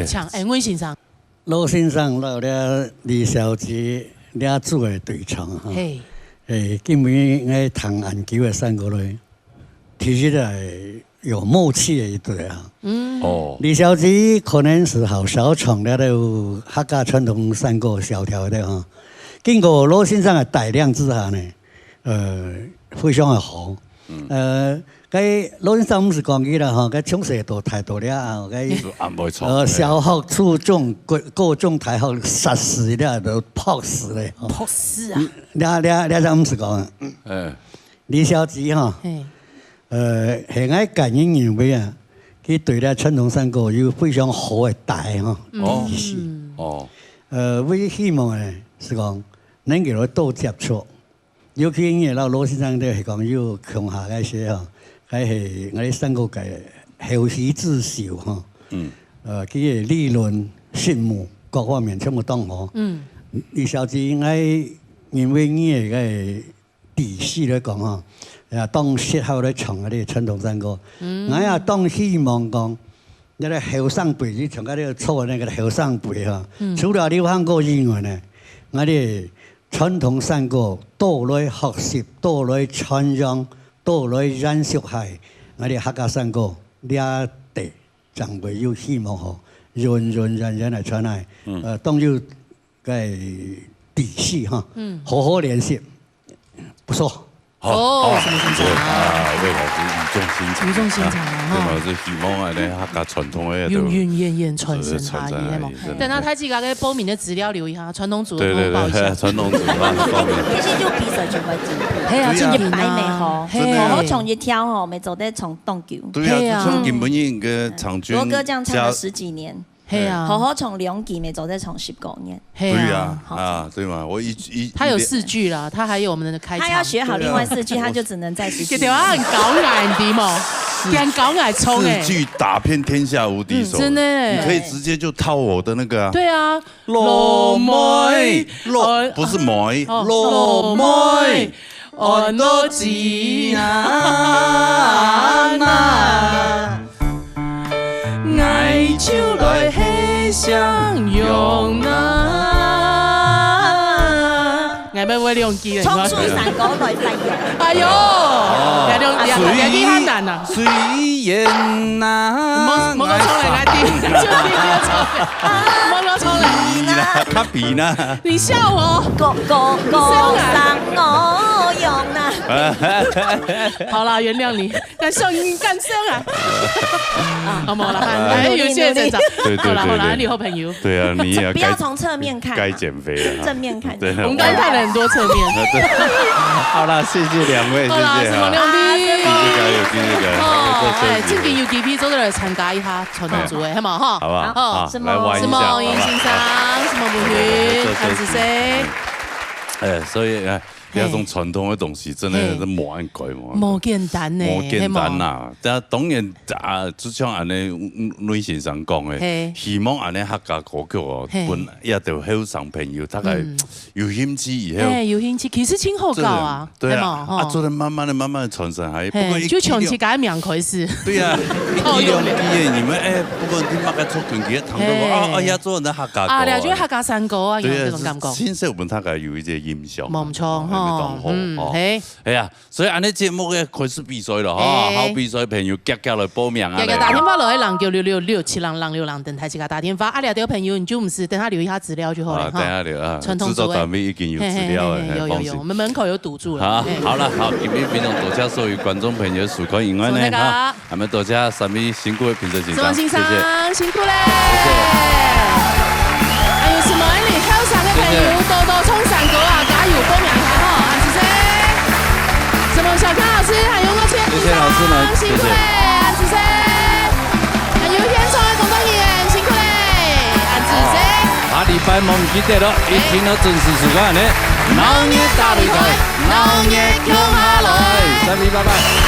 唱溫先生。羅先生留了李小姐倆組的對唱哈，根本愛彈籃球的3個人，提出來有默契的一對啊。李小姐可能是好少唱了有客家傳統3個小調的哈，經過羅先生的帶領之下呢，非常的好。cái lối sống是講嘅啦，嗬，cái充實度太多了，cái小學、初中、高中、大學實事咧都樸實咧，樸實啊！你唔是講，李小姐哈，係愛感應認為啊，佢對咧傳統三個有非常好嘅帶哈，意思。我希望咧是講能夠多接觸，尤其嘢啦，羅先生咧係講要強下嗰些哈。係我哋三個嘅後起之秀哈，佢嘅理論、實務各方面全部當好。李小姐應該因為你嘅底細嚟講哈，當適合嚟唱嗰啲傳統山歌。我也當希望講，你哋後生輩你唱嗰啲錯那個後生輩哈，除了流行歌以外呢，我哋傳統山歌多來學習，多來傳揚。多來認識係我哋客家山歌倆地長輩有希望好，人嚟傳嚟，當要嘅底細哈，好好練習，不錯。哦，什麼心腸啊？魏老師語重心長啊！對嘛，就希望啊，咧客家傳統嘅永永遠遠傳承下去嘛。等下睇自己嘅報名嘅資料留意下，傳統組嘅報一下。傳統組啦，其實就比賽就會進步，係啊，一擺未好，好從一跳吼，未做得從動球。對啊，從根本應嘅場均。羅哥這樣唱了10幾年。係啊，好好從2季沒走，再從19年。對啊，對嘛，我他有4句啦，他還有我們的開場。他要學好另外4句，他就只能再10句。對啊，很高矮啲嘛，很高矮衝誒。4句打遍天下無敵手，真的，你可以直接就套我的那個啊。對啊，羅妹，不是妹，羅妹，我都知啊。愛就來翕相擁用机，葱树山果来使用。哎呦，两句很难呐。虽然呐，莫讲来爱听，莫讲来，他比呢？你笑我，go上我用呐。好啦，原谅你，但声音干声啊。好冇啦，还有些正常。对，好啦，你好朋友。对啊，你也不要从侧面看，该减肥了，正面看。对，我们刚才看了很多侧面。好啦，谢谢两位，谢谢什么牛逼？继续加油。哎，正经 UDP 做的来参加一下传统组诶，好冇哈？好不好？什么殷先生，什么母云，韩子 C。哎，所以哎。那种传统的东西真的是冇按改嘛，冇简单呢，冇简单呐。但当然啊，就像安尼雷先生讲的，希望安尼客家歌曲哦，本也就好上朋友，大概有兴趣以后，有兴趣，其实挺好搞啊，对啊，啊，做得慢慢的传承，还不过就从起改名开始，对呀，一两年你们哎，不过你马个做团结，谈到哎呀，做那客家歌啊，就客家山歌啊，有这种感觉，新社本大概有一些印象，冇错哈。係啊，所以安尼節目嘅開始比賽咯，嚇，好比賽朋友夾來報名啊！打電話落去9966676等台自家打電話，阿廖啲朋友你就唔是等他留一下資料就好了。等下留啊，製作單位已經有資料嘅，有，我們門口有堵住了。好了，好，今日非常多謝所有觀眾朋友收看，因為呢，嚇，係咪多謝三位辛苦嘅評審先生，謝謝，辛苦咧！還有什麼你後場嘅朋友多多衝上歌啊，加油報名一下哈！什麼小康老師，還有我千醫生，辛苦嘞，安子 C， 還有天創嘅工作人員，辛苦嘞，安子 C。下禮拜冇唔記得咯，一天都準時時間呢，老年大擂台，老年強下來，拜拜。